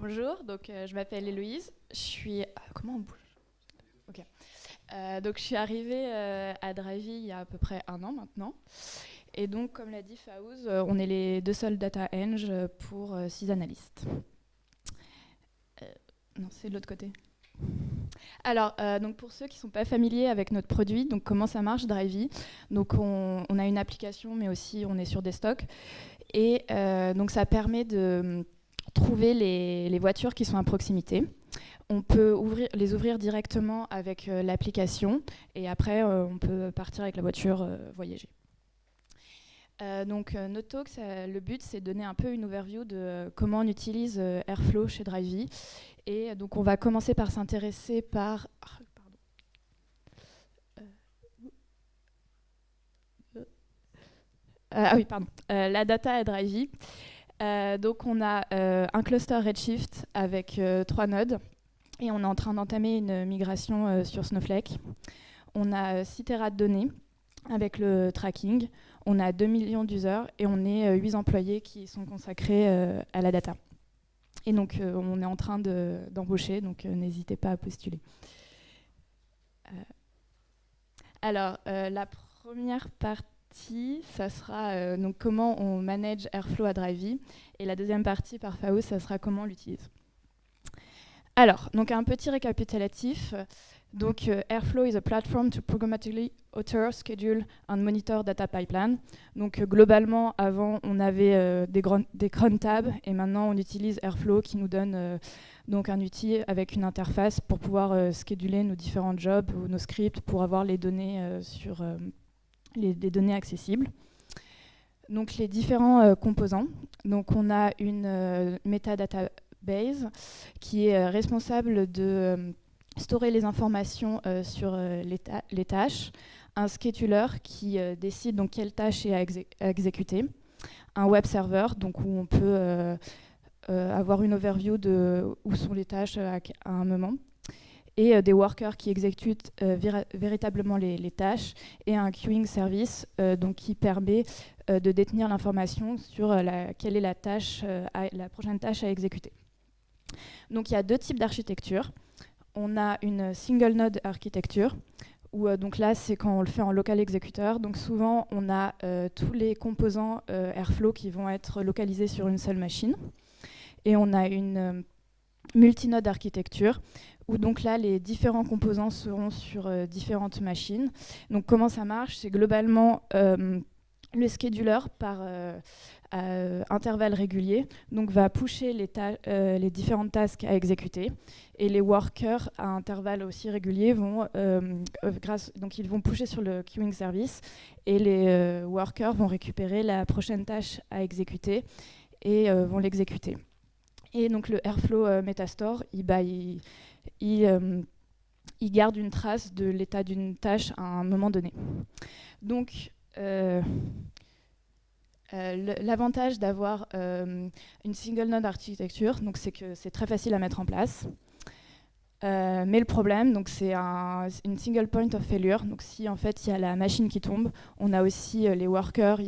Bonjour, donc je m'appelle Héloïse. Je suis. Comment on bouge? Ok. Donc je suis arrivée à Drivey il y a à peu près un an maintenant. Et donc, comme l'a dit Faouz, on est les deux seuls data eng pour 6 analystes. Euh, non, c'est de l'autre côté. Alors, donc pour ceux qui ne sont pas familiers avec notre produit, donc comment ça marche Drivey? Donc on a une application, mais aussi on est sur des stocks. Et donc ça permet de trouver les voitures qui sont à proximité. On peut les ouvrir directement avec l'application et après on peut partir avec la voiture voyager. Donc notre talk, le but c'est de donner un peu une overview de comment on utilise Airflow chez Drivey. Et donc on va commencer par s'intéresser par... la data à Drivey. Donc on a un cluster Redshift avec 3 nodes et on est en train d'entamer une migration sur Snowflake. On a 6 Tera de données avec le tracking. On a 2 millions d'users et on est 8 employés qui sont consacrés à la data. Et donc on est en train d'embaucher, donc n'hésitez pas à postuler. Alors la première partie, ça sera donc comment on manage Airflow à Drivey. Et la deuxième partie par Faouz, ça sera comment on l'utilise. Alors, donc un petit récapitulatif. Donc, Airflow is a platform to programmatically author, schedule and monitor data pipeline. Donc, globalement, avant, on avait des cron tabs et maintenant, on utilise Airflow qui nous donne donc un outil avec une interface pour pouvoir scheduler nos différents jobs ou nos scripts pour avoir les données sur les données accessibles. Donc, les différents composants. Donc, on a une metadata base qui est responsable de storer les informations sur les tâches, un scheduler qui décide donc quelle tâche est à exécuter, un web server donc où on peut avoir une overview de où sont les tâches à un moment, et des workers qui exécutent véritablement les tâches, et un queuing service donc qui permet de détenir l'information sur quelle est la prochaine tâche à exécuter. Donc il y a 2 types d'architecture. On a une single node architecture, où donc là c'est quand on le fait en local exécuteur. Donc souvent on a tous les composants Airflow qui vont être localisés sur une seule machine. Et on a une multinode architecture, où donc là les différents composants seront sur différentes machines. Donc comment ça marche? C'est globalement le scheduler par intervalles réguliers, donc va pusher les différentes tasks à exécuter, et les workers à intervalles aussi réguliers vont donc ils vont pusher sur le queuing service, et les workers vont récupérer la prochaine tâche à exécuter et vont l'exécuter. Et donc le Airflow Metastore, il garde une trace de l'état d'une tâche à un moment donné. Donc l'avantage d'avoir une single node architecture, donc c'est que c'est très facile à mettre en place. Mais le problème, donc c'est une single point of failure. Donc si en fait il y a la machine qui tombe, on a aussi les workers,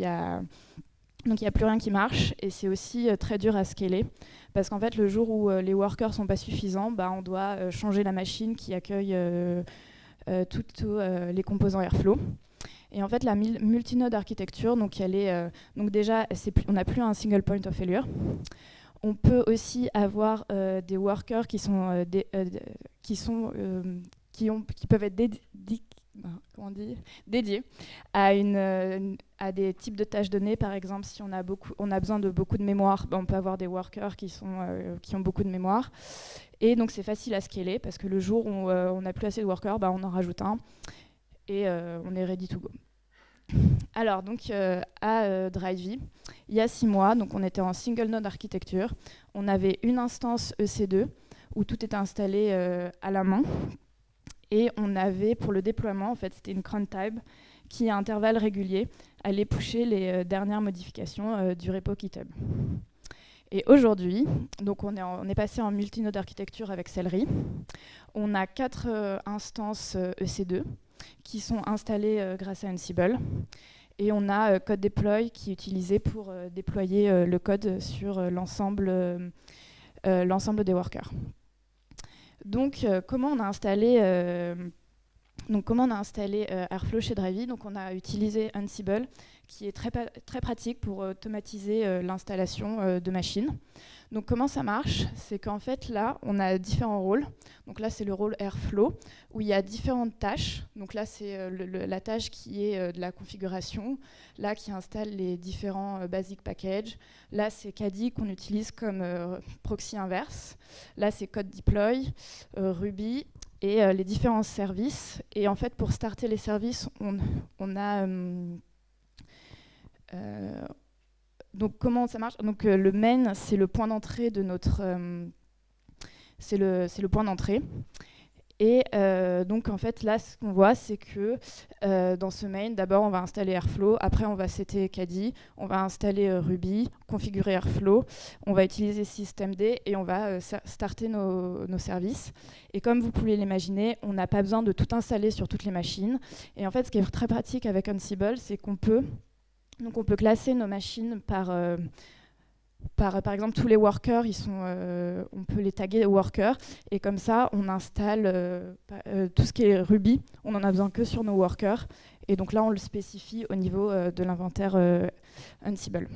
donc il n'y a plus rien qui marche, et c'est aussi très dur à scaler, parce qu'en fait le jour où les workers sont pas suffisants, on doit changer la machine qui accueille tous les composants Airflow. Et en fait, la multinode architecture, donc déjà, on n'a plus un single point of failure. On peut aussi avoir des workers qui peuvent être dédiés à des types de tâches données. Par exemple, si on a besoin de beaucoup de mémoire, on peut avoir des workers qui ont beaucoup de mémoire. Et donc, c'est facile à scaler, parce que le jour où on n'a plus assez de workers, on en rajoute un. Et on est ready to go. Alors, donc, à Drivey, il y a 6 mois, donc on était en single node architecture. On avait une instance EC2 où tout était installé à la main. Et on avait, pour le déploiement, en fait, c'était une cron tab qui, à intervalles réguliers, allait pusher les dernières modifications du repo GitHub. Et aujourd'hui, donc on est passé en multinode architecture avec Celery. On a 4 instances EC2 qui sont installées grâce à Ansible. Et on a Code Deploy qui est utilisé pour déployer le code sur l'ensemble l'ensemble des workers. Donc, comment on a installé Airflow chez Drivy? Donc, on a utilisé Ansible, qui est très pratique pour automatiser l'installation de machines. Donc, comment ça marche? C'est qu'en fait, là, on a différents rôles. Donc là, c'est le rôle Airflow, où il y a différentes tâches. Donc là, c'est la tâche qui est de la configuration, là, qui installe les différents basic packages. Là, c'est Caddy qu'on utilise comme proxy inverse. Là, c'est code deploy, Ruby, et les différents services. Et en fait, pour starter les services, on a... donc comment ça marche? Donc le main, c'est le point d'entrée de notre... c'est le point d'entrée. Et donc en fait là ce qu'on voit c'est que dans ce main, d'abord on va installer Airflow, après on va setter Caddy, on va installer Ruby, configurer Airflow, on va utiliser systemd et on va starter nos services. Et comme vous pouvez l'imaginer, on n'a pas besoin de tout installer sur toutes les machines. Et en fait ce qui est très pratique avec Ansible, c'est qu'on peut classer nos machines par exemple, tous les workers, on peut les taguer workers, et comme ça, on installe tout ce qui est Ruby, on n'en a besoin que sur nos workers, et donc là, on le spécifie au niveau de l'inventaire Ansible.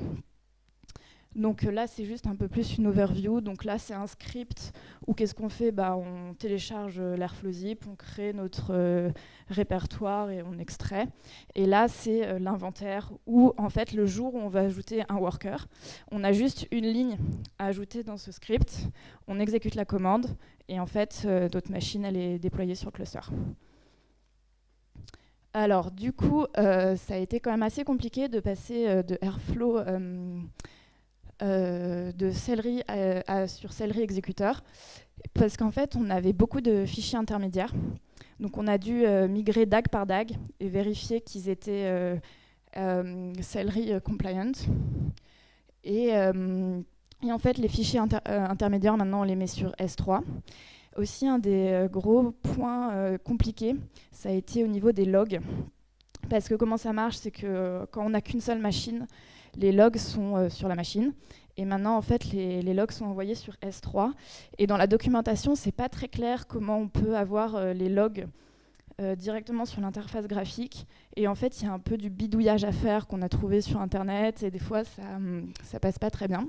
Donc là, c'est juste un peu plus une overview. Donc là, c'est un script où qu'est-ce qu'on fait? On télécharge l'Airflow zip, on crée notre répertoire et on extrait. Et là, c'est l'inventaire où, en fait, le jour où on va ajouter un worker, on a juste une ligne à ajouter dans ce script. On exécute la commande et en fait, notre machine, elle est déployée sur le cluster. Alors, du coup, ça a été quand même assez compliqué de passer de Airflow... de Celery sur Celery exécuteur, parce qu'en fait on avait beaucoup de fichiers intermédiaires, donc on a dû migrer DAG par DAG et vérifier qu'ils étaient Celery compliant, et en fait les fichiers intermédiaires maintenant on les met sur S3. Aussi un des gros points compliqués, ça a été au niveau des logs, parce que comment ça marche, c'est que quand on n'a qu'une seule machine, les logs sont sur la machine. Et maintenant, en fait, les logs sont envoyés sur S3. Et dans la documentation, c'est pas très clair comment on peut avoir les logs directement sur l'interface graphique. Et en fait, il y a un peu du bidouillage à faire qu'on a trouvé sur Internet. Et des fois, ça passe pas très bien.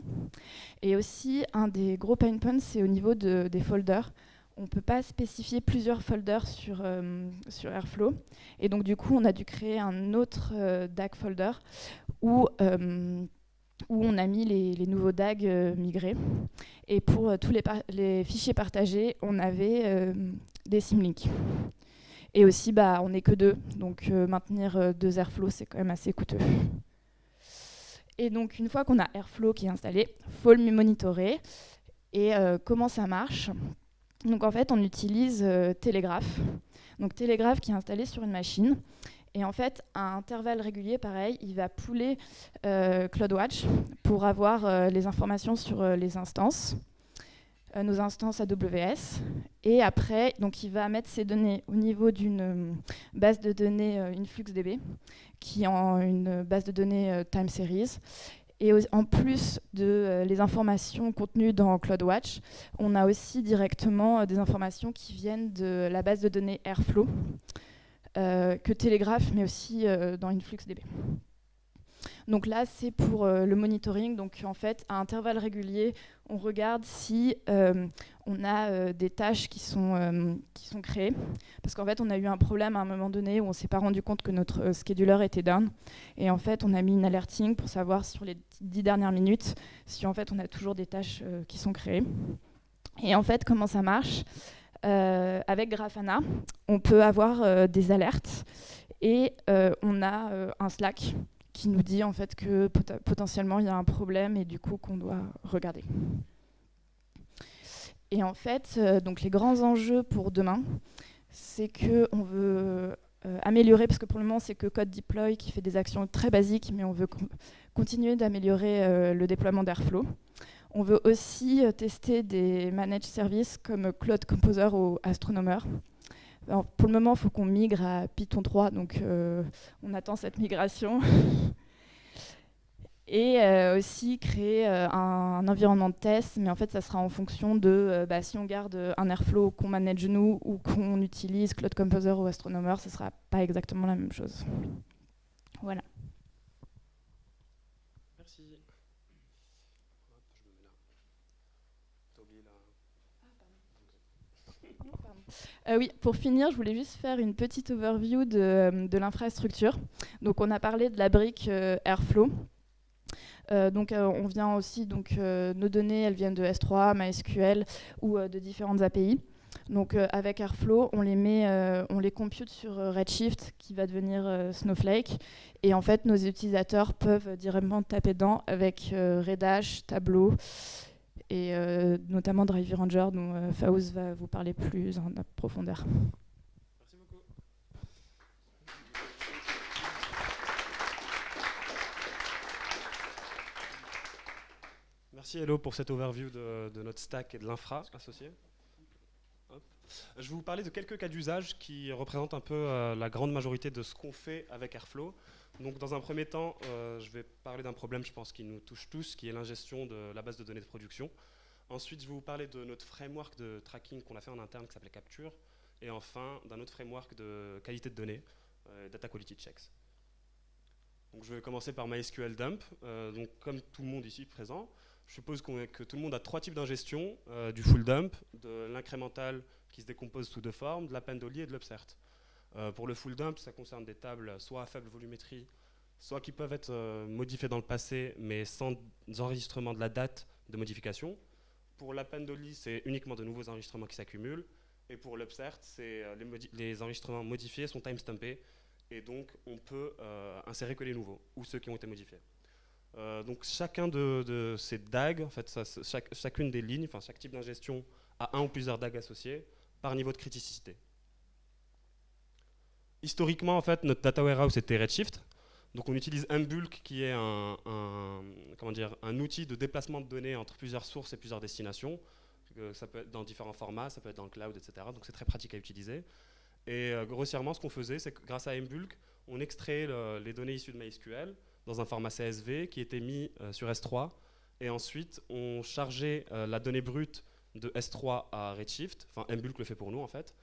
Et aussi, un des gros pain points, c'est au niveau des folders. On ne peut pas spécifier plusieurs folders sur Airflow. Et donc, du coup, on a dû créer un autre DAG folder où on a mis les nouveaux DAG migrés. Et pour tous les fichiers partagés, on avait des symlinks. Et aussi, on n'est que deux. Donc, maintenir deux Airflow, c'est quand même assez coûteux. Et donc, une fois qu'on a Airflow qui est installé, il faut le monitorer. Et comment ça marche? Donc en fait, on utilise Telegraph. Donc Telegraph qui est installé sur une machine. Et en fait, à intervalles réguliers, pareil, il va pooler CloudWatch pour avoir les informations sur les instances, nos instances AWS. Et après, donc, il va mettre ces données au niveau d'une base de données InfluxDB, qui est une base de données time series. Et en plus de les informations contenues dans CloudWatch, on a aussi directement des informations qui viennent de la base de données Airflow, que Telegraph, mais aussi dans InfluxDB. Donc là, c'est pour le monitoring. Donc en fait, à intervalles réguliers, on regarde si on a des tâches qui sont créées. Parce qu'en fait, on a eu un problème à un moment donné où on ne s'est pas rendu compte que notre scheduler était down. Et en fait, on a mis une alerting pour savoir sur les 10 dernières minutes si en fait on a toujours des tâches qui sont créées. Et en fait, comment ça marche? Avec Grafana, on peut avoir des alertes et on a un Slack qui nous dit en fait que potentiellement il y a un problème et du coup qu'on doit regarder. Et en fait, donc les grands enjeux pour demain, c'est qu'on veut améliorer, parce que pour le moment c'est que code deploy qui fait des actions très basiques, mais on veut continuer d'améliorer le déploiement d'Airflow. On veut aussi tester des managed services comme Cloud Composer ou Astronomer. Alors, pour le moment, il faut qu'on migre à Python 3, donc on attend cette migration. Et aussi créer un environnement de test, mais en fait, ça sera en fonction de si on garde un Airflow qu'on manage nous ou qu'on utilise Cloud Composer ou Astronomer, ce sera pas exactement la même chose. Voilà. Merci. Hop, je me mets là. T'as oublié la... Oui, pour finir, je voulais juste faire une petite overview de l'infrastructure. Donc, on a parlé de la brique Airflow. On vient aussi, nos données, elles viennent de S3, MySQL ou de différentes API. Donc, avec Airflow, on les compute sur Redshift, qui va devenir Snowflake. Et en fait, nos utilisateurs peuvent directement taper dedans avec Redash, Tableau et notamment Drive Ranger, dont Faouz va vous parler plus en profondeur. Merci beaucoup. Merci Hello pour cette overview de notre stack et de l'infra associé. Hop. Je vais vous parler de quelques cas d'usage qui représentent un peu la grande majorité de ce qu'on fait avec Airflow. Donc dans un premier temps, je vais parler d'un problème, je pense, qui nous touche tous, qui est l'ingestion de la base de données de production. Ensuite, je vais vous parler de notre framework de tracking qu'on a fait en interne qui s'appelait Capture. Et enfin, d'un autre framework de qualité de données, Data Quality Checks. Donc, je vais commencer par MySQL Dump. Donc, comme tout le monde ici présent, je suppose que tout le monde a trois types d'ingestion, du full dump, de l'incrémental qui se décompose sous deux formes, de l'append-only et de l'upsert. Pour le full dump, ça concerne des tables soit à faible volumétrie, soit qui peuvent être modifiées dans le passé, mais sans enregistrement de la date de modification. Pour l'append-only, c'est uniquement de nouveaux enregistrements qui s'accumulent. Et pour l'upsert, les enregistrements modifiés sont timestampés. Et donc, on peut insérer que les nouveaux, ou ceux qui ont été modifiés. Donc, chacun de ces DAG, en fait, chacune des lignes, enfin, chaque type d'ingestion a un ou plusieurs DAG associés par niveau de criticité. Historiquement, en fait, notre data warehouse était Redshift. Donc on utilise Mbulk qui est un outil de déplacement de données entre plusieurs sources et plusieurs destinations. Ça peut être dans différents formats, ça peut être dans le cloud, etc. Donc c'est très pratique à utiliser. Et grossièrement, ce qu'on faisait, c'est que grâce à Mbulk, on extrait les données issues de MySQL dans un format CSV qui était mis sur S3. Et ensuite, on chargeait la donnée brute de S3 à Redshift. Enfin, Mbulk le fait pour nous, en fait.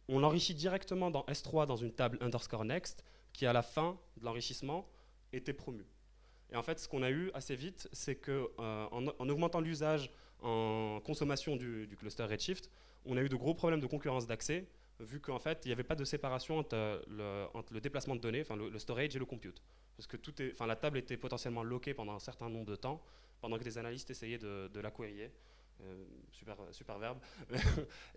On l'enrichit directement dans S3 dans une table underscore next qui, à la fin de l'enrichissement, était promue. Et en fait, ce qu'on a eu assez vite, c'est qu'en augmentant l'usage en consommation du cluster Redshift, on a eu de gros problèmes de concurrence d'accès, vu qu'en fait, il n'y avait pas de séparation entre le déplacement de données, enfin le storage et le compute. Parce que la table était potentiellement lockée pendant un certain nombre de temps, pendant que des analystes essayaient de la queries. Super verbe.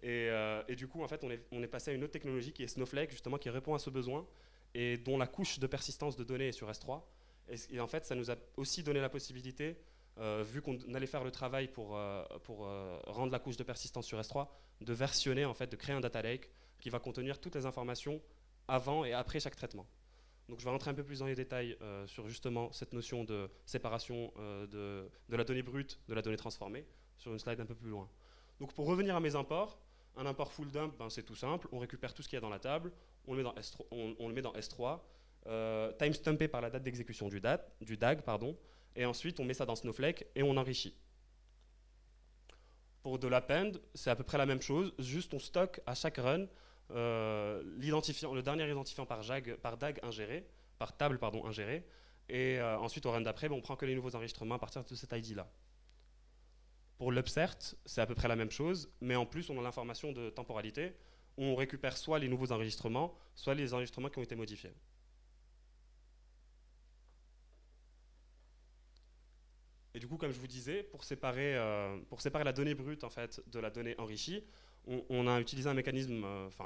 et du coup, en fait, on est passé à une autre technologie qui est Snowflake, justement, qui répond à ce besoin et dont la couche de persistance de données est sur S3. Et en fait, ça nous a aussi donné la possibilité, vu qu'on allait faire le travail pour rendre la couche de persistance sur S3, de versionner, en fait, de créer un data lake qui va contenir toutes les informations avant et après chaque traitement. Donc je vais rentrer un peu plus dans les détails sur justement cette notion de séparation de la donnée brute de la donnée transformée sur une slide un peu plus loin. Donc pour revenir à mes imports, un import full dump, c'est tout simple, on récupère tout ce qu'il y a dans la table, on le met dans S3, timestampé par la date d'exécution du DAG, et ensuite on met ça dans Snowflake et on enrichit. Pour de l'append, c'est à peu près la même chose, juste on stocke à chaque run le dernier identifiant par DAG ingéré, par table ingéré, et ensuite au run d'après, on prend que les nouveaux enregistrements à partir de cet ID-là. Pour l'upsert, c'est à peu près la même chose, mais en plus on a l'information de temporalité, où on récupère soit les nouveaux enregistrements, soit les enregistrements qui ont été modifiés. Et du coup, comme je vous disais, pour séparer la donnée brute en fait, de la donnée enrichie, on a utilisé un mécanisme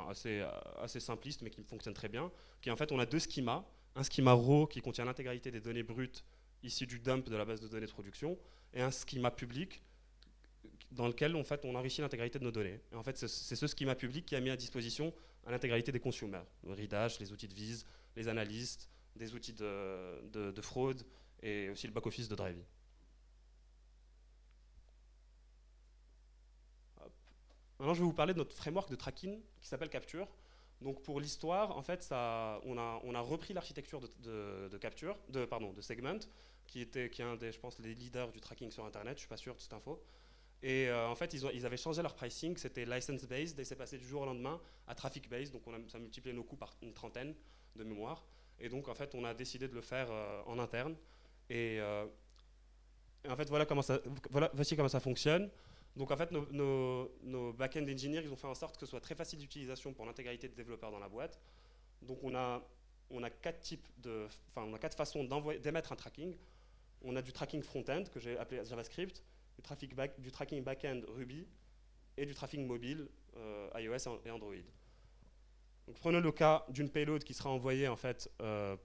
assez simpliste, mais qui fonctionne très bien, qui est en fait, on a deux schémas. Un schéma raw qui contient l'intégralité des données brutes issues du dump de la base de données de production, et un schéma public dans lequel en fait, on enrichit l'intégralité de nos données. Et en fait, c'est ce schéma public qui a mis à disposition à l'intégralité des consommateurs, le Redash, les outils de vise, les analystes, des outils de fraude, et aussi le back-office de Drivey. Maintenant, je vais vous parler de notre framework de tracking qui s'appelle Capture. Donc pour l'histoire, en fait, on a repris l'architecture de capture, de segment, qui est un des, je pense, les leaders du tracking sur Internet. Je suis pas sûr de cette info. Et en fait, ils avaient changé leur pricing. C'était license-based et c'est passé du jour au lendemain à traffic-based. Donc ça a multiplié nos coûts par une trentaine de mémoire. Et donc en fait, on a décidé de le faire en interne. Et en fait, voici comment ça fonctionne. Donc en fait, nos back-end engineers, ils ont fait en sorte que ce soit très facile d'utilisation pour l'intégralité des développeurs dans la boîte. Donc on a quatre façons d'émettre un tracking. On a du tracking front-end, que j'ai appelé JavaScript, du tracking back-end Ruby, et du tracking mobile iOS et Android. Donc prenons le cas d'une payload qui sera envoyée en fait,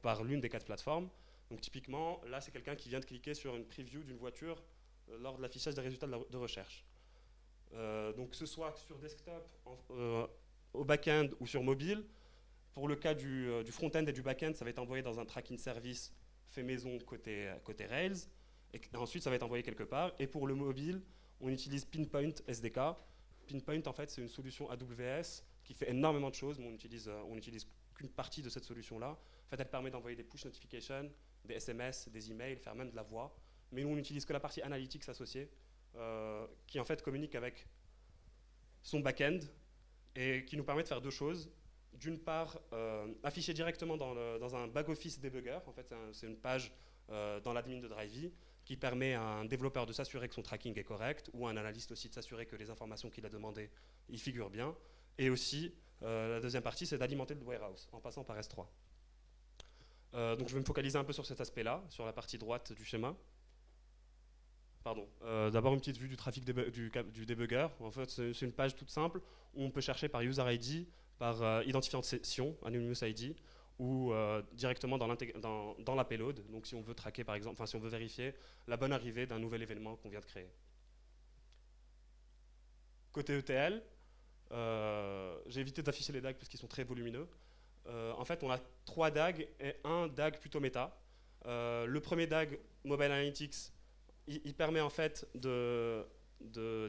par l'une des quatre plateformes. Donc typiquement, là c'est quelqu'un qui vient de cliquer sur une preview d'une voiture lors de l'affichage des résultats de recherche. Donc que ce soit sur desktop, au back-end ou sur mobile. Pour le cas du front-end et du back-end, ça va être envoyé dans un tracking service fait maison côté Rails. Et ensuite, ça va être envoyé quelque part. Et pour le mobile, on utilise Pinpoint SDK. Pinpoint, en fait, c'est une solution AWS qui fait énormément de choses, mais on utilise qu'une partie de cette solution-là. En fait, elle permet d'envoyer des push notifications, des SMS, des emails, faire même de la voix. Mais nous, on n'utilise que la partie analytics associée, qui en fait communique avec son back-end et qui nous permet de faire deux choses. D'une part, afficher directement dans un back-office debugger. En fait, c'est une page dans l'admin de Drivey qui permet à un développeur de s'assurer que son tracking est correct, ou à un analyste aussi de s'assurer que les informations qu'il a demandées y figurent bien. Et aussi, la deuxième partie, c'est d'alimenter le warehouse en passant par S3. Donc je vais me focaliser un peu sur cet aspect-là, sur la partie droite du schéma. Pardon. D'abord une petite vue du trafic du debugger. En fait, c'est une page toute simple où on peut chercher par user ID, par identifiant de session, Anonymous ID, ou directement dans la payload. Donc si on veut traquer par exemple, si on veut vérifier la bonne arrivée d'un nouvel événement qu'on vient de créer. Côté ETL, j'ai évité d'afficher les DAG parce qu'ils sont très volumineux. En fait, on a 3 DAG et un DAG plutôt méta. Le premier DAG, Mobile Analytics, il permet en fait de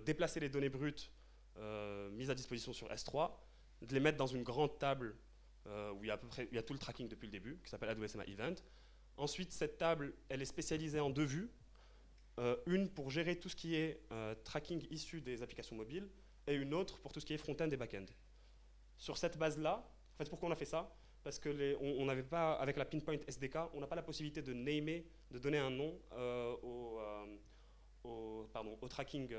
déplacer les données brutes mises à disposition sur S3, de les mettre dans une grande table où il y a tout le tracking depuis le début, qui s'appelle AWS Event. Ensuite, cette table, elle est spécialisée en deux vues. Une pour gérer tout ce qui est tracking issu des applications mobiles, et une autre pour tout ce qui est front-end et back-end. Sur cette base-là, en fait, pourquoi on a fait ça? Parce que on n'avait pas, avec la Pinpoint SDK, on n'a pas la possibilité de namer, de donner un nom au tracking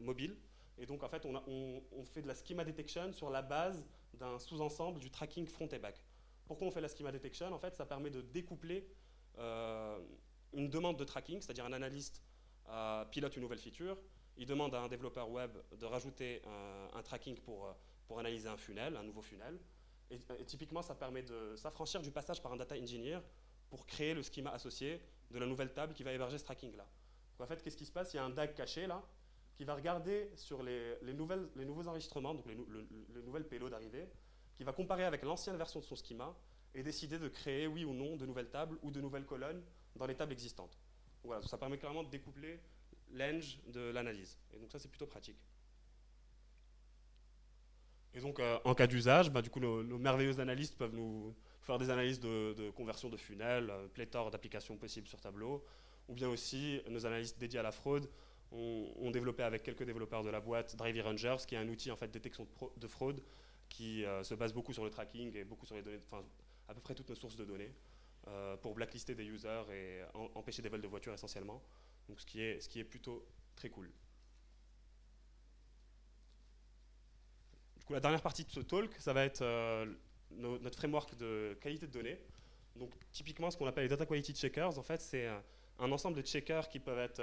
mobile. Et donc, en fait, on fait de la schema detection sur la base d'un sous-ensemble du tracking front et back. Pourquoi on fait la schema detection? En fait, ça permet de découpler une demande de tracking, c'est-à-dire un analyste pilote une nouvelle feature, il demande à un développeur web de rajouter un tracking pour analyser un nouveau funnel. Et typiquement, ça permet de s'affranchir du passage par un data engineer pour créer le schema associé de la nouvelle table qui va héberger ce tracking-là. En fait, qu'est-ce qui se passe? Il y a un DAG caché là, qui va regarder sur les nouveaux enregistrements, donc les nouvelles payloads arrivées, qui va comparer avec l'ancienne version de son schema et décider de créer, oui ou non, de nouvelles tables ou de nouvelles colonnes dans les tables existantes. Voilà, ça permet clairement de découpler l'eng de l'analyse. Et donc ça, c'est plutôt pratique. Et donc, en cas d'usage, du coup, nos merveilleux analystes peuvent nous faire des analyses de conversion de funnels, pléthore d'applications possibles sur Tableau, ou bien aussi, nos analystes dédiés à la fraude ont développé avec quelques développeurs de la boîte Drivey Rangers, qui est un outil en fait, de détection de fraude qui se base beaucoup sur le tracking et beaucoup sur les données, à peu près toutes nos sources de données, pour blacklister des users et empêcher des vols de voitures essentiellement. Donc, ce qui est plutôt très cool. Du coup, la dernière partie de ce talk, ça va être notre framework de qualité de données. Donc, typiquement, ce qu'on appelle les data quality checkers, en fait, c'est un ensemble de checkers qui peuvent être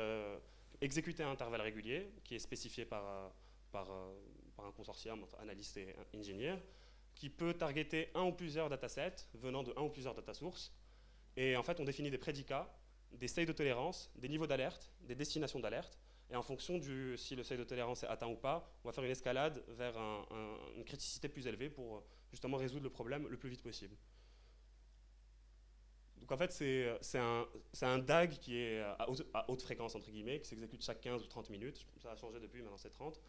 exécutés à intervalles réguliers, qui est spécifié par un consortium entre analystes et ingénieurs, qui peut targeter un ou plusieurs datasets venant de un ou plusieurs data sources. Et en fait, on définit des prédicats, des seuils de tolérance, des niveaux d'alerte, des destinations d'alerte. Et en fonction si le seuil de tolérance est atteint ou pas, on va faire une escalade vers une criticité plus élevée pour justement résoudre le problème le plus vite possible. Donc en fait, c'est un DAG qui est à haute fréquence, entre guillemets, qui s'exécute chaque 15 ou 30 minutes. Ça a changé depuis, maintenant c'est 30.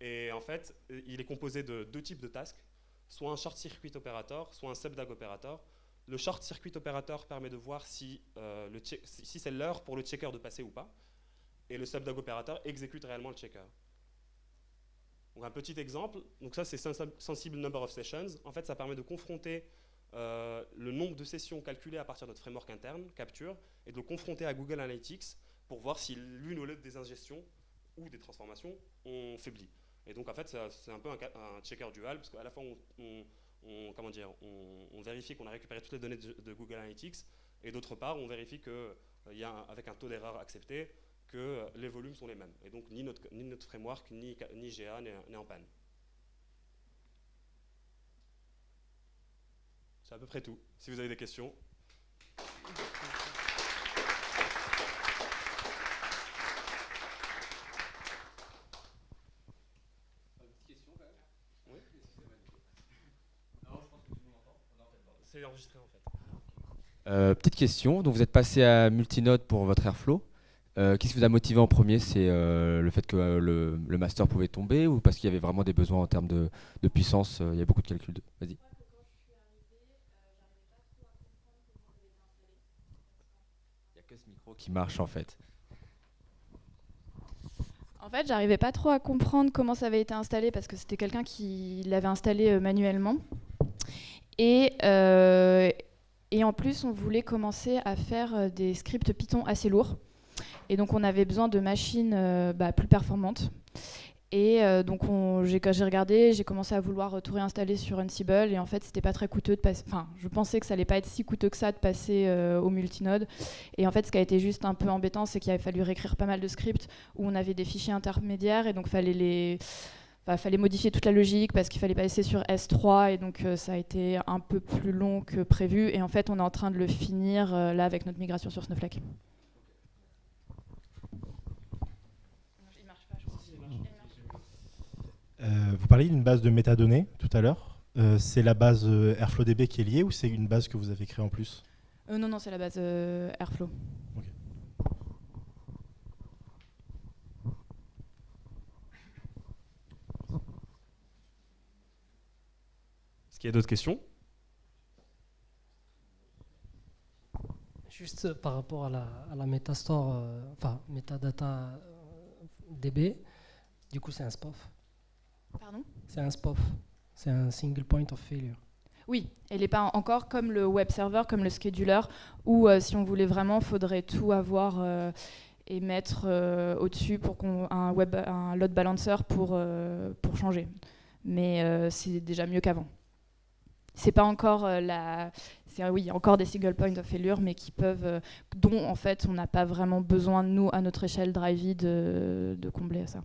Et en fait, il est composé de deux types de tasks. soit un short circuit operator, soit un subdag operator. Le short circuit operator permet de voir si c'est l'heure pour le checker de passer ou pas. Et le subdag operator exécute réellement le checker. Donc un petit exemple, donc ça c'est sensible number of sessions. En fait, ça permet de confronter le nombre de sessions calculées à partir de notre framework interne, Capture, et de le confronter à Google Analytics pour voir si l'une ou l'autre des ingestions ou des transformations ont faibli. Et donc en fait, c'est un peu un checker dual, parce qu'à la fois on vérifie qu'on a récupéré toutes les données de Google Analytics, et d'autre part, on vérifie qu'avec un taux d'erreur accepté, que les volumes sont les mêmes. Et donc ni notre framework, ni GA n'est en panne. C'est à peu près tout. Si vous avez des questions. C'est enregistré en fait. Petite question, donc vous êtes passé à multinode pour votre Airflow. Qu'est-ce qui vous a motivé en premier? C'est le fait que le master pouvait tomber ou parce qu'il y avait vraiment des besoins en termes de puissance? Il y a beaucoup de calculs. Vas-y. Il n'y a que ce micro qui marche en fait. En fait, j'arrivais pas trop à comprendre comment ça avait été installé parce que c'était quelqu'un qui l'avait installé manuellement. Et en plus, on voulait commencer à faire des scripts Python assez lourds. Et donc, on avait besoin de machines plus performantes. Et donc, quand j'ai regardé, j'ai commencé à vouloir tout réinstaller sur Ansible. Et en fait, c'était pas très coûteux de passer. Enfin, je pensais que ça allait pas être si coûteux que ça de passer au multinode. Et en fait, ce qui a été juste un peu embêtant, c'est qu'il avait fallu réécrire pas mal de scripts où on avait des fichiers intermédiaires. Et donc, fallait modifier toute la logique parce qu'il fallait passer sur S3 et donc ça a été un peu plus long que prévu. Et en fait, on est en train de le finir là avec notre migration sur Snowflake. Vous parliez d'une base de métadonnées tout à l'heure. C'est la base AirflowDB qui est liée ou c'est une base que vous avez créée en plus? Non, c'est la base Airflow. Okay. Est-ce qu'il y a d'autres questions? Juste par rapport à la Metastore, Metadata DB, du coup c'est un SPOF. Pardon? C'est un SPOF, c'est un single point of failure. Oui, elle n'est pas encore comme le web server, comme le scheduler, où si on voulait vraiment, il faudrait tout avoir et mettre au-dessus pour un load balancer pour changer. Mais c'est déjà mieux qu'avant. C'est pas encore encore des single point of failure, mais qui peuvent, dont en fait on n'a pas vraiment besoin nous à notre échelle Drivey de combler à ça.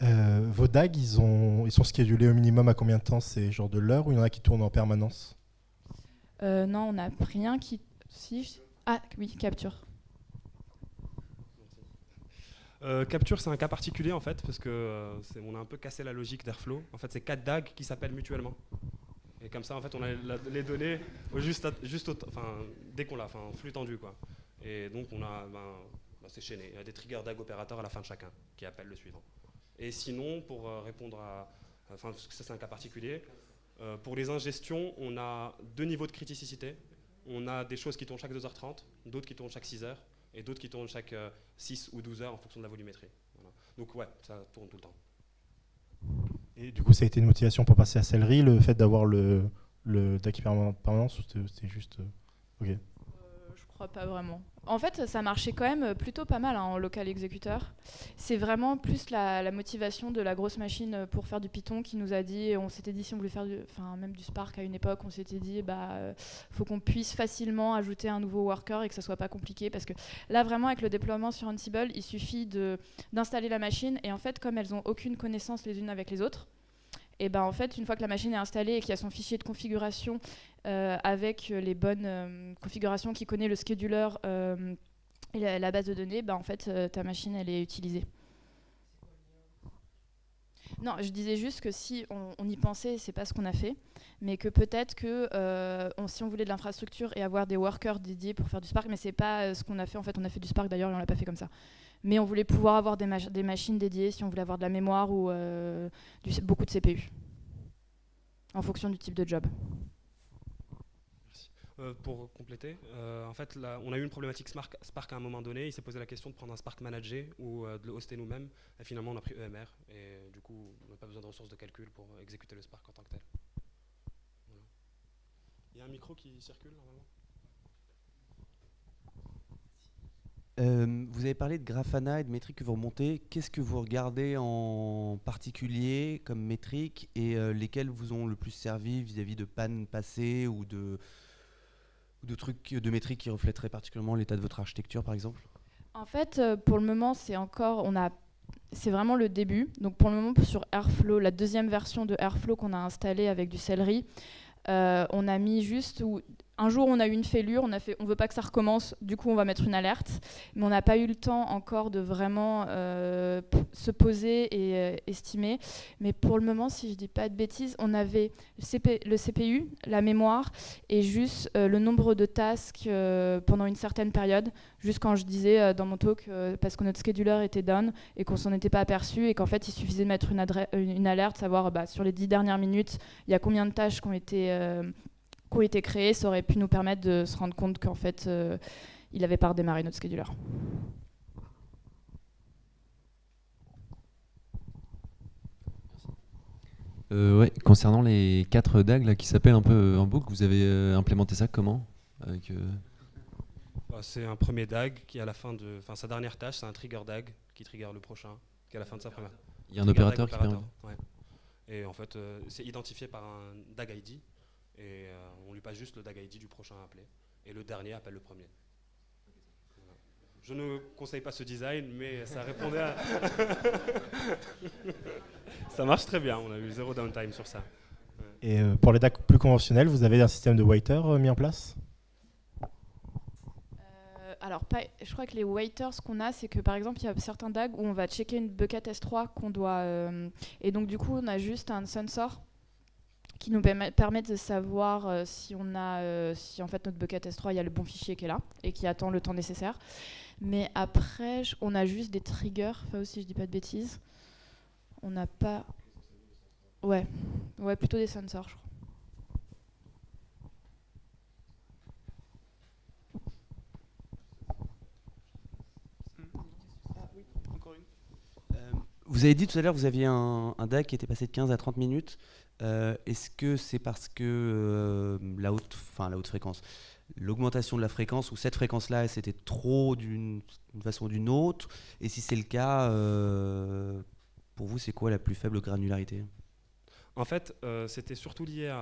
Vos DAG, ils sont schedulés au minimum à combien de temps? C'est genre de l'heure ou il y en a qui tournent en permanence? Non, on n'a rien qui... Ah oui, Capture. Capture, c'est un cas particulier en fait, parce que on a un peu cassé la logique d'Airflow. En fait, c'est 4 DAG qui s'appellent mutuellement. Et comme ça, en fait, on a les données dès qu'on l'a, en flux tendu, quoi. Et donc, on a, c'est chaîné. Il y a des triggers DAG opérateurs à la fin de chacun qui appellent le suivant. Et sinon, pour répondre ça c'est un cas particulier, pour les ingestions, on a 2 niveaux de criticité. On a des choses qui tournent chaque 2h30, d'autres qui tournent chaque 6h, et d'autres qui tournent chaque 6 ou 12 heures en fonction de la volumétrie. Voilà. Donc ouais, ça tourne tout le temps. Et du coup, ça a été une motivation pour passer à Celery, le fait d'avoir le DAG permanence, ou c'était juste... Ok. Je crois pas vraiment. En fait, ça marchait quand même plutôt pas mal en local exécuteur. C'est vraiment plus la motivation de la grosse machine pour faire du Python qui nous a dit, on s'était dit si on voulait faire même du Spark à une époque, on s'était dit faut qu'on puisse facilement ajouter un nouveau worker et que ça soit pas compliqué parce que là vraiment avec le déploiement sur Ansible, il suffit d'installer la machine et en fait comme elles ont aucune connaissance les unes avec les autres, et en fait une fois que la machine est installée et qu'il y a son fichier de configuration avec les bonnes configurations qui connaît le scheduler et la base de données, en fait ta machine elle est utilisée. Non, je disais juste que si on y pensait, c'est pas ce qu'on a fait, mais que peut-être que si on voulait de l'infrastructure et avoir des workers dédiés pour faire du Spark, mais c'est pas ce qu'on a fait. En fait, on a fait du Spark d'ailleurs et on l'a pas fait comme ça. Mais on voulait pouvoir avoir des machines dédiées si on voulait avoir de la mémoire ou beaucoup de CPU, en fonction du type de job. Pour compléter, en fait, là, on a eu une problématique Spark à un moment donné. Il s'est posé la question de prendre un Spark managé ou de le hoster nous-mêmes. Et finalement, on a pris EMR. Et du coup, on n'a pas besoin de ressources de calcul pour exécuter le Spark en tant que tel. Voilà. Il y a un micro qui circule normalement. Vous avez parlé de Grafana et de métriques que vous remontez. Qu'est-ce que vous regardez en particulier comme métriques et lesquelles vous ont le plus servi vis-à-vis de pannes passées ou de trucs, de métriques qui reflèteraient particulièrement l'état de votre architecture, par exemple? En fait, pour le moment, c'est vraiment le début. Donc pour le moment, sur Airflow, la deuxième version de Airflow qu'on a installée avec du Celery, on a mis juste un jour on a eu une fêlure, on veut pas que ça recommence, du coup on va mettre une alerte, mais on n'a pas eu le temps encore de vraiment se poser et estimer. Mais pour le moment, si je dis pas de bêtises, on avait le CPU, la mémoire et juste le nombre de tasks pendant une certaine période, juste quand je disais dans mon talk parce que notre scheduler était down et qu'on s'en était pas aperçu et qu'en fait il suffisait de mettre une alerte, savoir sur les 10 dernières minutes il y a combien de tâches qui ont été créées, ça aurait pu nous permettre de se rendre compte qu'en fait, il n'avait pas redémarré notre scheduler. Ouais, concernant les 4 DAG là, qui s'appellent un peu en boucle, vous avez implémenté ça comment avec, C'est un premier DAG qui, à la fin de sa dernière tâche, c'est un trigger DAG qui trigger le prochain, qui est à la fin de sa première. Il y a un opérateur qui permet. Ouais. Et en fait, c'est identifié par un DAG ID. Et on lui passe juste le DAG ID du prochain à appeler. Et le dernier appelle le premier. Voilà. Je ne conseille pas ce design, mais ça répondait à... Ça marche très bien, on a eu 0 downtime sur ça. Ouais. Et pour les DAC plus conventionnels, vous avez un système de waiter mis en place? Alors, je crois que les waiters qu'on a, c'est que par exemple, il y a certains DAG où on va checker une bucket S3 qu'on doit... et donc du coup, on a juste un sensor qui nous permet de savoir si en fait notre bucket S3 il y a le bon fichier qui est là et qui attend le temps nécessaire. Mais après on a juste des triggers, si je dis pas de bêtises. On n'a pas... Ouais, plutôt des sensors je crois. Vous avez dit tout à l'heure que vous aviez un DAG qui était passé de 15 à 30 minutes. Est-ce que c'est parce que la haute fréquence, l'augmentation de la fréquence ou cette fréquence-là, c'était trop d'une façon ou d'une autre? Et si c'est le cas, pour vous, c'est quoi la plus faible granularité? En fait, c'était surtout lié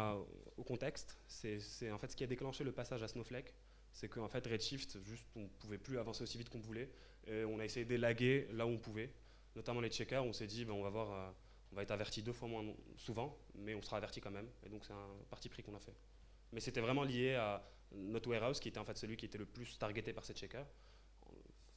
au contexte. C'est en fait ce qui a déclenché le passage à Snowflake. C'est qu'en fait, Redshift, on ne pouvait plus avancer aussi vite qu'on voulait. Et on a essayé d'élaguer là où on pouvait. Notamment les checkers, on s'est dit, on va être averti 2 fois moins souvent, mais on sera averti quand même. Et donc c'est un parti pris qu'on a fait. Mais c'était vraiment lié à notre warehouse, qui était en fait celui qui était le plus targeté par ces checkers.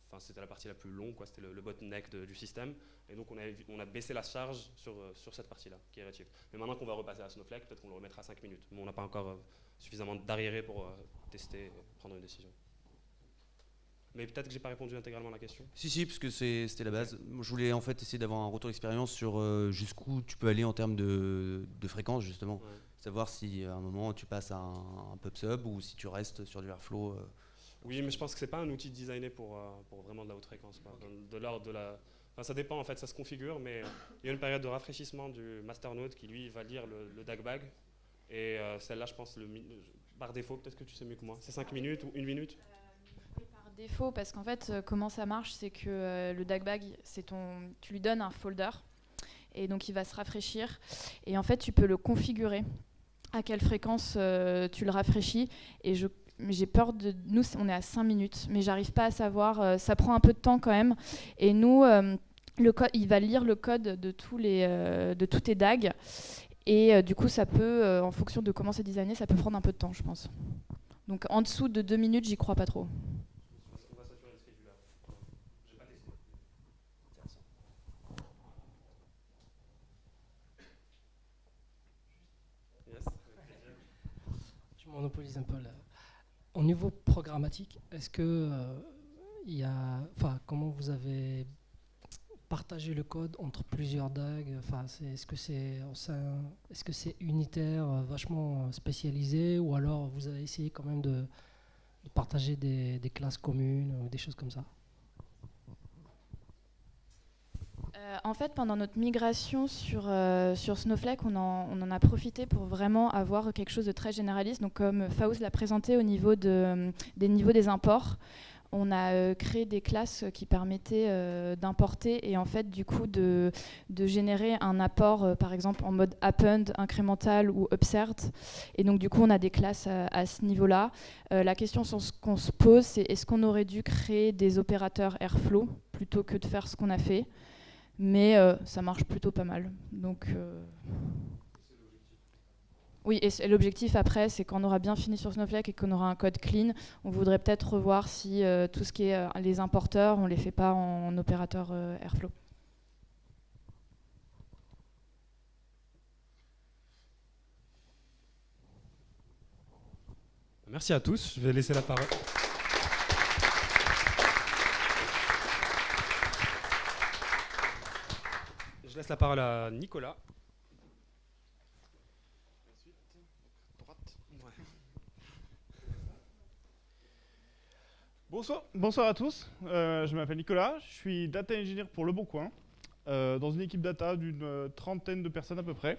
Enfin, c'était la partie la plus longue, c'était le bottleneck du système. Et donc on a baissé la charge sur cette partie-là, qui est Redshift. Mais maintenant qu'on va repasser à Snowflake, peut-être qu'on le remettra à 5 minutes. Mais on n'a pas encore suffisamment d'arriérés pour tester et prendre une décision. Mais peut-être que j'ai pas répondu intégralement à la question. Si, parce que c'était la base. Je voulais en fait essayer d'avoir un retour d'expérience sur jusqu'où tu peux aller en termes de fréquence, justement. Ouais. Savoir si à un moment tu passes à un PubSub ou si tu restes sur du Airflow. Oui, mais je pense que c'est pas un outil designé pour vraiment de la haute fréquence. Okay. De l'ordre de la... Enfin, ça dépend, en fait, ça se configure, mais il y a une période de rafraîchissement du masternode qui, lui, va lire le DAG-bag. Et celle-là, je pense, par défaut, peut-être que tu sais mieux que moi, c'est 5 minutes ou 1 minute? Défaut, parce qu'en fait, comment ça marche, c'est que le DAG-bag, tu lui donnes un folder, et donc il va se rafraîchir, et en fait, tu peux le configurer à quelle fréquence tu le rafraîchis, et j'ai peur nous, on est à 5 minutes, mais j'arrive pas à savoir, ça prend un peu de temps quand même, et nous, il va lire le code de tous tes DAG, et du coup, ça peut, en fonction de comment c'est designé, ça peut prendre un peu de temps, je pense. Donc en dessous de 2 minutes, j'y crois pas trop. Monopolise un peu là. Au niveau programmatique, est-ce que comment vous avez partagé le code entre plusieurs DAG? Est-ce que c'est unitaire, vachement spécialisé, ou alors vous avez essayé quand même de partager des classes communes ou des choses comme ça? En fait, pendant notre migration sur Snowflake, on en a profité pour vraiment avoir quelque chose de très généraliste. Donc, comme Faouz l'a présenté au niveau des niveaux des imports, on a créé des classes qui permettaient d'importer et en fait, du coup, de générer un apport, par exemple, en mode append, incrémental ou upsert. Et donc, du coup, on a des classes à ce niveau-là. La question qu'on se pose, c'est est-ce qu'on aurait dû créer des opérateurs Airflow plutôt que de faire ce qu'on a fait? Mais ça marche plutôt pas mal. Donc, oui, et l'objectif après, c'est quand on aura bien fini sur Snowflake et qu'on aura un code clean, on voudrait peut-être revoir si tout ce qui est les importeurs, on les fait pas en opérateur Airflow. Merci à tous. Je vais laisser la parole. Je laisse la parole à Nicolas. Bonsoir à tous, je m'appelle Nicolas, je suis data engineer pour Le Bon Coin, dans une équipe data d'une trentaine de personnes à peu près.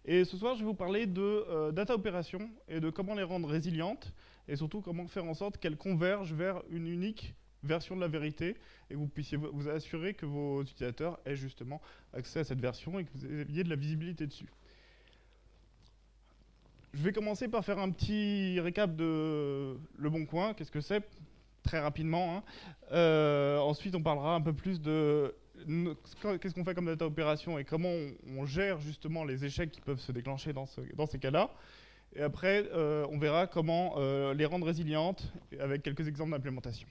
Et ce soir, je vais vous parler de data opérations et de comment les rendre résilientes et surtout comment faire en sorte qu'elles convergent vers une unique version de la vérité et que vous puissiez vous assurer que vos utilisateurs aient justement accès à cette version et que vous ayez de la visibilité dessus. Je vais commencer par faire un petit récap de Le Bon Coin, qu'est-ce que c'est, très rapidement. Ensuite, on parlera un peu plus de qu'est-ce qu'on fait comme data opération et comment on gère justement les échecs qui peuvent se déclencher dans ces cas-là. Et après, on verra comment les rendre résilientes avec quelques exemples d'implémentation.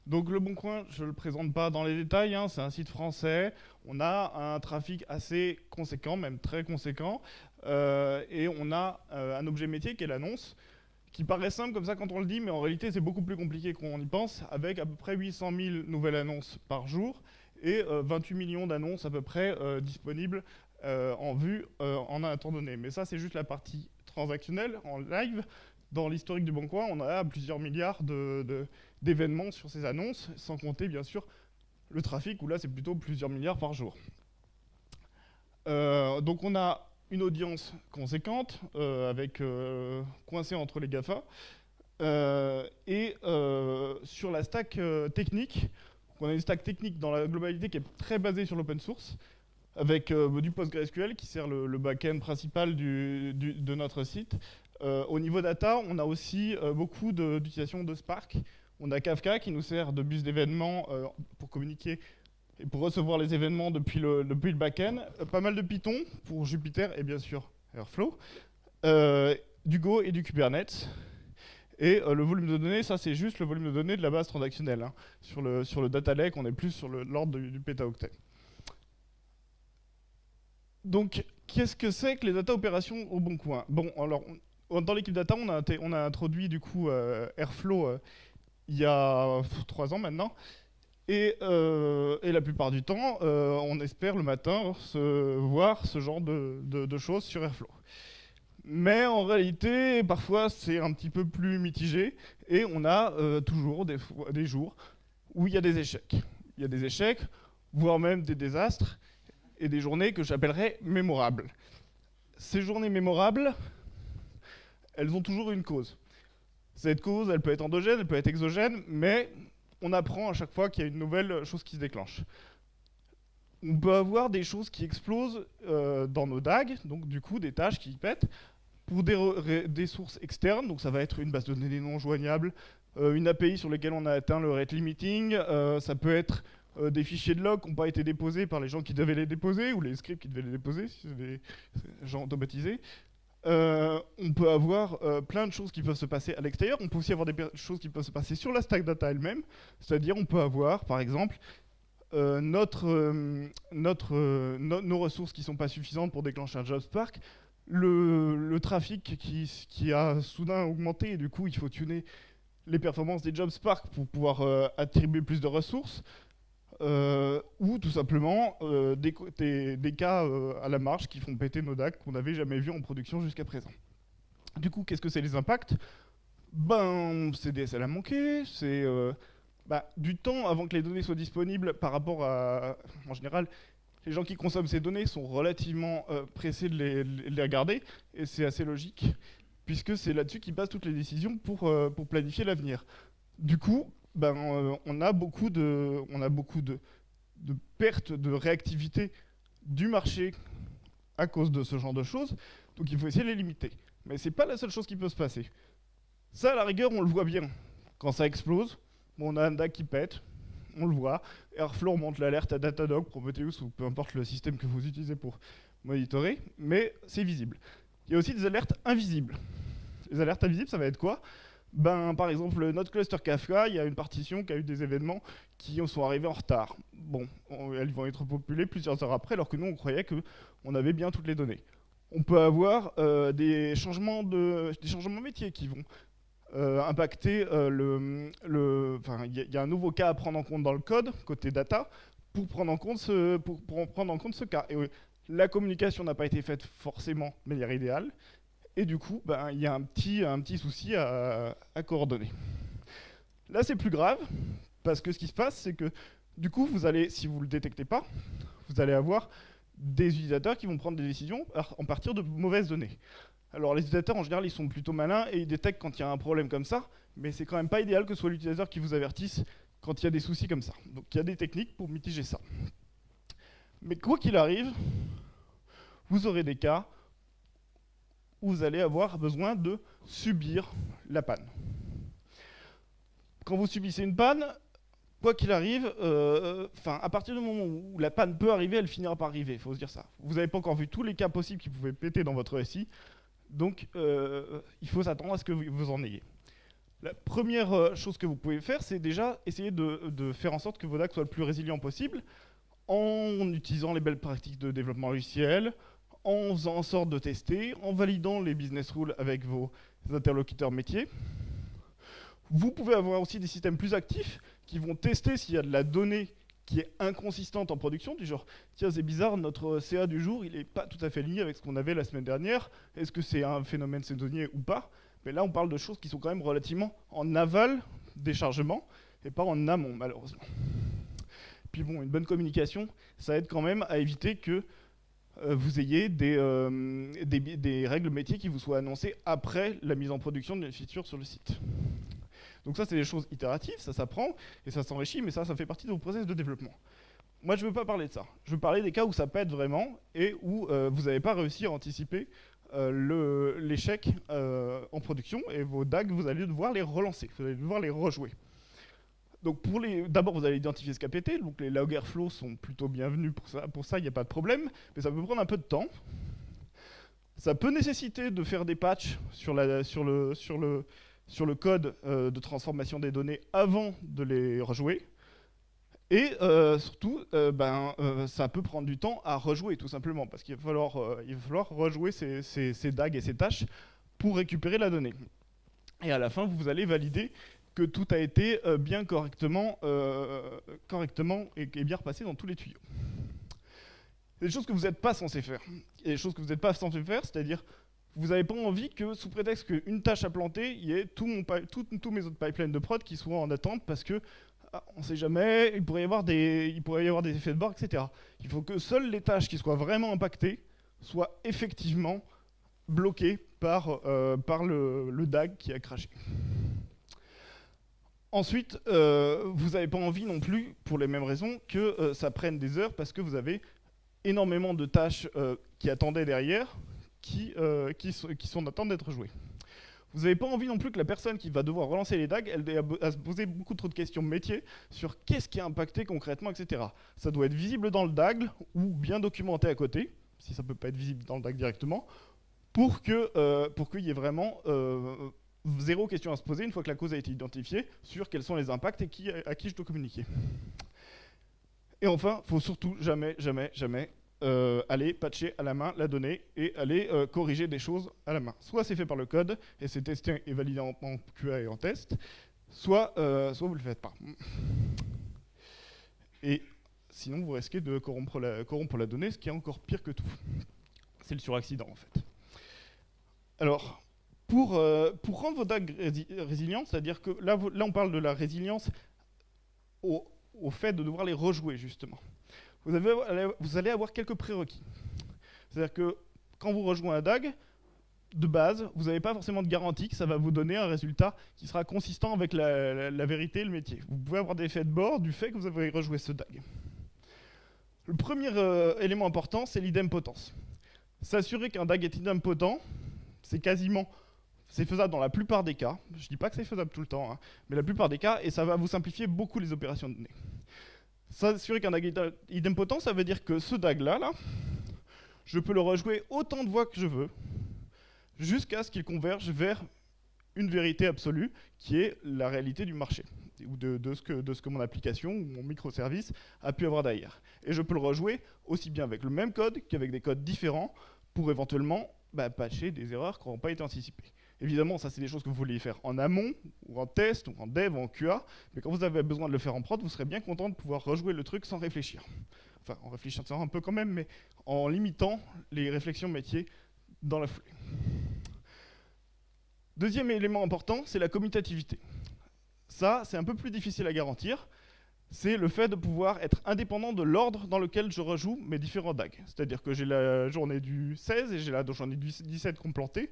Donc Le Bon Coin, je ne le présente pas dans les détails, hein, c'est un site français. On a un trafic assez conséquent, même très conséquent. Et on a un objet métier qui est l'annonce, qui paraît simple comme ça quand on le dit, mais en réalité c'est beaucoup plus compliqué qu'on y pense, avec à peu près 800 000 nouvelles annonces par jour et 28 millions d'annonces à peu près disponibles en vue en un temps donné. Mais ça c'est juste la partie transactionnelle, en live. Dans l'historique du Bon Coin, on a plusieurs milliards d'événements sur ces annonces, sans compter bien sûr le trafic, où là c'est plutôt plusieurs milliards par jour. Donc on a une audience conséquente, avec coincée entre les GAFA. Et sur la stack technique, on a une stack technique dans la globalité qui est très basée sur l'open source, avec du PostgreSQL qui sert le back-end principal de notre site. Au niveau data, on a aussi beaucoup d'utilisation de Spark. On a Kafka qui nous sert de bus d'événements pour communiquer et pour recevoir les événements depuis le back-end. Pas mal de Python pour Jupyter et bien sûr Airflow. Du Go et du Kubernetes. Et le volume de données, ça c'est juste le volume de données de la base transactionnelle. Hein. Sur le data lake, on est plus sur l'ordre du pétaoctet. Donc, qu'est-ce que c'est que les data opérations au Bon Coin? Bon, alors, dans l'équipe data, on a introduit du coup Airflow il y a 3 ans maintenant. Et la plupart du temps, on espère le matin voir ce genre de choses sur Airflow. Mais en réalité, parfois, c'est un petit peu plus mitigé. Et on a toujours des jours où il y a des échecs. Il y a des échecs, voire même des désastres, et des journées que j'appellerais mémorables. Ces journées mémorables, elles ont toujours une cause. Cette cause, elle peut être endogène, elle peut être exogène, mais on apprend à chaque fois qu'il y a une nouvelle chose qui se déclenche. On peut avoir des choses qui explosent dans nos DAG, donc du coup des tâches qui pètent, pour des sources externes, donc ça va être une base de données non joignable, une API sur laquelle on a atteint le rate limiting, ça peut être des fichiers de log qui n'ont pas été déposés par les gens qui devaient les déposer, ou les scripts qui devaient les déposer, si c'est des gens automatisés. On peut avoir plein de choses qui peuvent se passer à l'extérieur. On peut aussi avoir des choses qui peuvent se passer sur la stack data elle-même. C'est-à-dire on peut avoir, par exemple, nos ressources qui ne sont pas suffisantes pour déclencher un job Spark, le trafic qui a soudain augmenté et du coup il faut tuner les performances des jobs Spark pour pouvoir attribuer plus de ressources, ou tout simplement des cas à la marge qui font péter nos DAG qu'on n'avait jamais vus en production jusqu'à présent. Du coup, qu'est-ce que c'est les impacts? C'est des SL à manquer, c'est du temps avant que les données soient disponibles par rapport à... En général, les gens qui consomment ces données sont relativement pressés de les regarder, et c'est assez logique, puisque c'est là-dessus qu'ils basent toutes les décisions pour planifier l'avenir. Du coup, on a beaucoup de pertes de réactivité du marché à cause de ce genre de choses, donc il faut essayer de les limiter. Mais c'est pas la seule chose qui peut se passer. Ça, à la rigueur, on le voit bien. Quand ça explose, on a un DAG qui pète, on le voit. Airflow remonte l'alerte à Datadog, Prometheus ou peu importe le système que vous utilisez pour monitorer, mais c'est visible. Il y a aussi des alertes invisibles. Les alertes invisibles, ça va être quoi? Par exemple, notre cluster Kafka, il y a une partition qui a eu des événements qui sont arrivés en retard. Elles vont être populées plusieurs heures après, alors que nous, on croyait qu'on avait bien toutes les données. On peut avoir des changements métiers qui vont impacter il y a un nouveau cas à prendre en compte dans le code, côté data, pour prendre en compte ce cas. Et la communication n'a pas été faite forcément de manière idéale, et du coup, il y a un petit souci à coordonner. Là, c'est plus grave, parce que ce qui se passe, c'est que du coup, si vous ne le détectez pas, vous allez avoir des utilisateurs qui vont prendre des décisions en partir de mauvaises données. Alors les utilisateurs en général ils sont plutôt malins et ils détectent quand il y a un problème comme ça, mais c'est quand même pas idéal que ce soit l'utilisateur qui vous avertisse quand il y a des soucis comme ça. Donc il y a des techniques pour mitiger ça. Mais quoi qu'il arrive, vous aurez des cas où vous allez avoir besoin de subir la panne. Quand vous subissez une panne, quoi qu'il arrive, à partir du moment où la panne peut arriver, elle finira par arriver, il faut se dire ça. Vous n'avez pas encore vu tous les cas possibles qui pouvaient péter dans votre SI, donc il faut s'attendre à ce que vous en ayez. La première chose que vous pouvez faire, c'est déjà essayer de faire en sorte que vos DAG soient le plus résilients possible, en utilisant les belles pratiques de développement logiciel, en faisant en sorte de tester, en validant les business rules avec vos interlocuteurs métiers. Vous pouvez avoir aussi des systèmes plus actifs qui vont tester s'il y a de la donnée qui est inconsistante en production, du genre « Tiens, c'est bizarre, notre CA du jour, il n'est pas tout à fait aligné avec ce qu'on avait la semaine dernière. Est-ce que c'est un phénomène saisonnier ou pas ?» Mais là, on parle de choses qui sont quand même relativement en aval des chargements et pas en amont, malheureusement. Puis bon, une bonne communication, ça aide quand même à éviter que vous ayez des règles métiers qui vous soient annoncées après la mise en production d'une feature sur le site. Donc ça, c'est des choses itératives, ça s'apprend et ça s'enrichit, mais ça fait partie de vos process de développement. Moi, je ne veux pas parler de ça. Je veux parler des cas où ça pète vraiment et où vous n'avez pas réussi à anticiper l'échec en production, et vos DAG, vous allez devoir les relancer, vous allez devoir les rejouer. Donc d'abord, vous allez identifier ce qui a pété, donc les log Airflow sont plutôt bienvenus pour ça, il n'y a pas de problème, mais ça peut prendre un peu de temps. Ça peut nécessiter de faire des patchs sur le code de transformation des données avant de les rejouer. Et surtout, ça peut prendre du temps à rejouer, tout simplement, parce qu'il va falloir rejouer ces DAG et ces tâches pour récupérer la donnée. Et à la fin, vous allez valider que tout a été bien correctement et bien repassé dans tous les tuyaux. Il y a des choses que vous n'êtes pas censé faire. Il y a des choses que vous n'êtes pas censé faire, c'est-à-dire vous n'avez pas envie que, sous prétexte qu'une tâche à planter, il y ait tous mes autres pipelines de prod qui soient en attente parce que on ne sait jamais, il pourrait y avoir des effets de bord, etc. Il faut que seules les tâches qui soient vraiment impactées soient effectivement bloquées par le DAG qui a crashé. Ensuite, vous n'avez pas envie non plus, pour les mêmes raisons, que ça prenne des heures parce que vous avez énormément de tâches qui attendaient derrière qui sont en attente d'être jouées. Vous n'avez pas envie non plus que la personne qui va devoir relancer les DAG, elle ait à se poser beaucoup trop de questions métiers sur qu'est-ce qui a impacté concrètement, etc. Ça doit être visible dans le DAG ou bien documenté à côté, si ça ne peut pas être visible dans le DAG directement, pour qu'il y ait vraiment zéro question à se poser une fois que la cause a été identifiée sur quels sont les impacts et à qui je dois communiquer. Et enfin, il ne faut surtout jamais aller patcher à la main la donnée et aller corriger des choses à la main. Soit c'est fait par le code et c'est testé et validé en QA et en test, soit vous ne le faites pas. Et sinon, vous risquez de corrompre la donnée, ce qui est encore pire que tout. C'est le suraccident, en fait. Alors, pour rendre vos DAG résilients, c'est-à-dire que là, on parle de la résilience au fait de devoir les rejouer, justement. Vous allez avoir quelques prérequis. C'est-à-dire que quand vous rejouez un DAG, de base, vous n'avez pas forcément de garantie que ça va vous donner un résultat qui sera consistant avec la vérité et le métier. Vous pouvez avoir des effets de bord du fait que vous avez rejoué ce DAG. Le premier élément important, c'est l'idempotence. S'assurer qu'un DAG est idempotent, c'est faisable dans la plupart des cas. Je ne dis pas que c'est faisable tout le temps, hein, mais la plupart des cas, et ça va vous simplifier beaucoup les opérations de données. S'assurer qu'un DAG est idempotent, ça veut dire que ce DAG-là, je peux le rejouer autant de fois que je veux, jusqu'à ce qu'il converge vers une vérité absolue, qui est la réalité du marché, ou de ce que mon application ou mon microservice a pu avoir derrière. Et je peux le rejouer aussi bien avec le même code qu'avec des codes différents, pour éventuellement patcher des erreurs qui n'auront pas été anticipées. Évidemment, ça c'est des choses que vous vouliez faire en amont, ou en test, ou en dev, ou en QA, mais quand vous avez besoin de le faire en prod, vous serez bien content de pouvoir rejouer le truc sans réfléchir. Enfin, en réfléchissant un peu quand même, mais en limitant les réflexions métiers dans la foulée. Deuxième élément important, c'est la commutativité. Ça, c'est un peu plus difficile à garantir. C'est le fait de pouvoir être indépendant de l'ordre dans lequel je rejoue mes différents DAG. C'est-à-dire que j'ai la journée du 16 et j'ai la journée du 17 qui ont planté.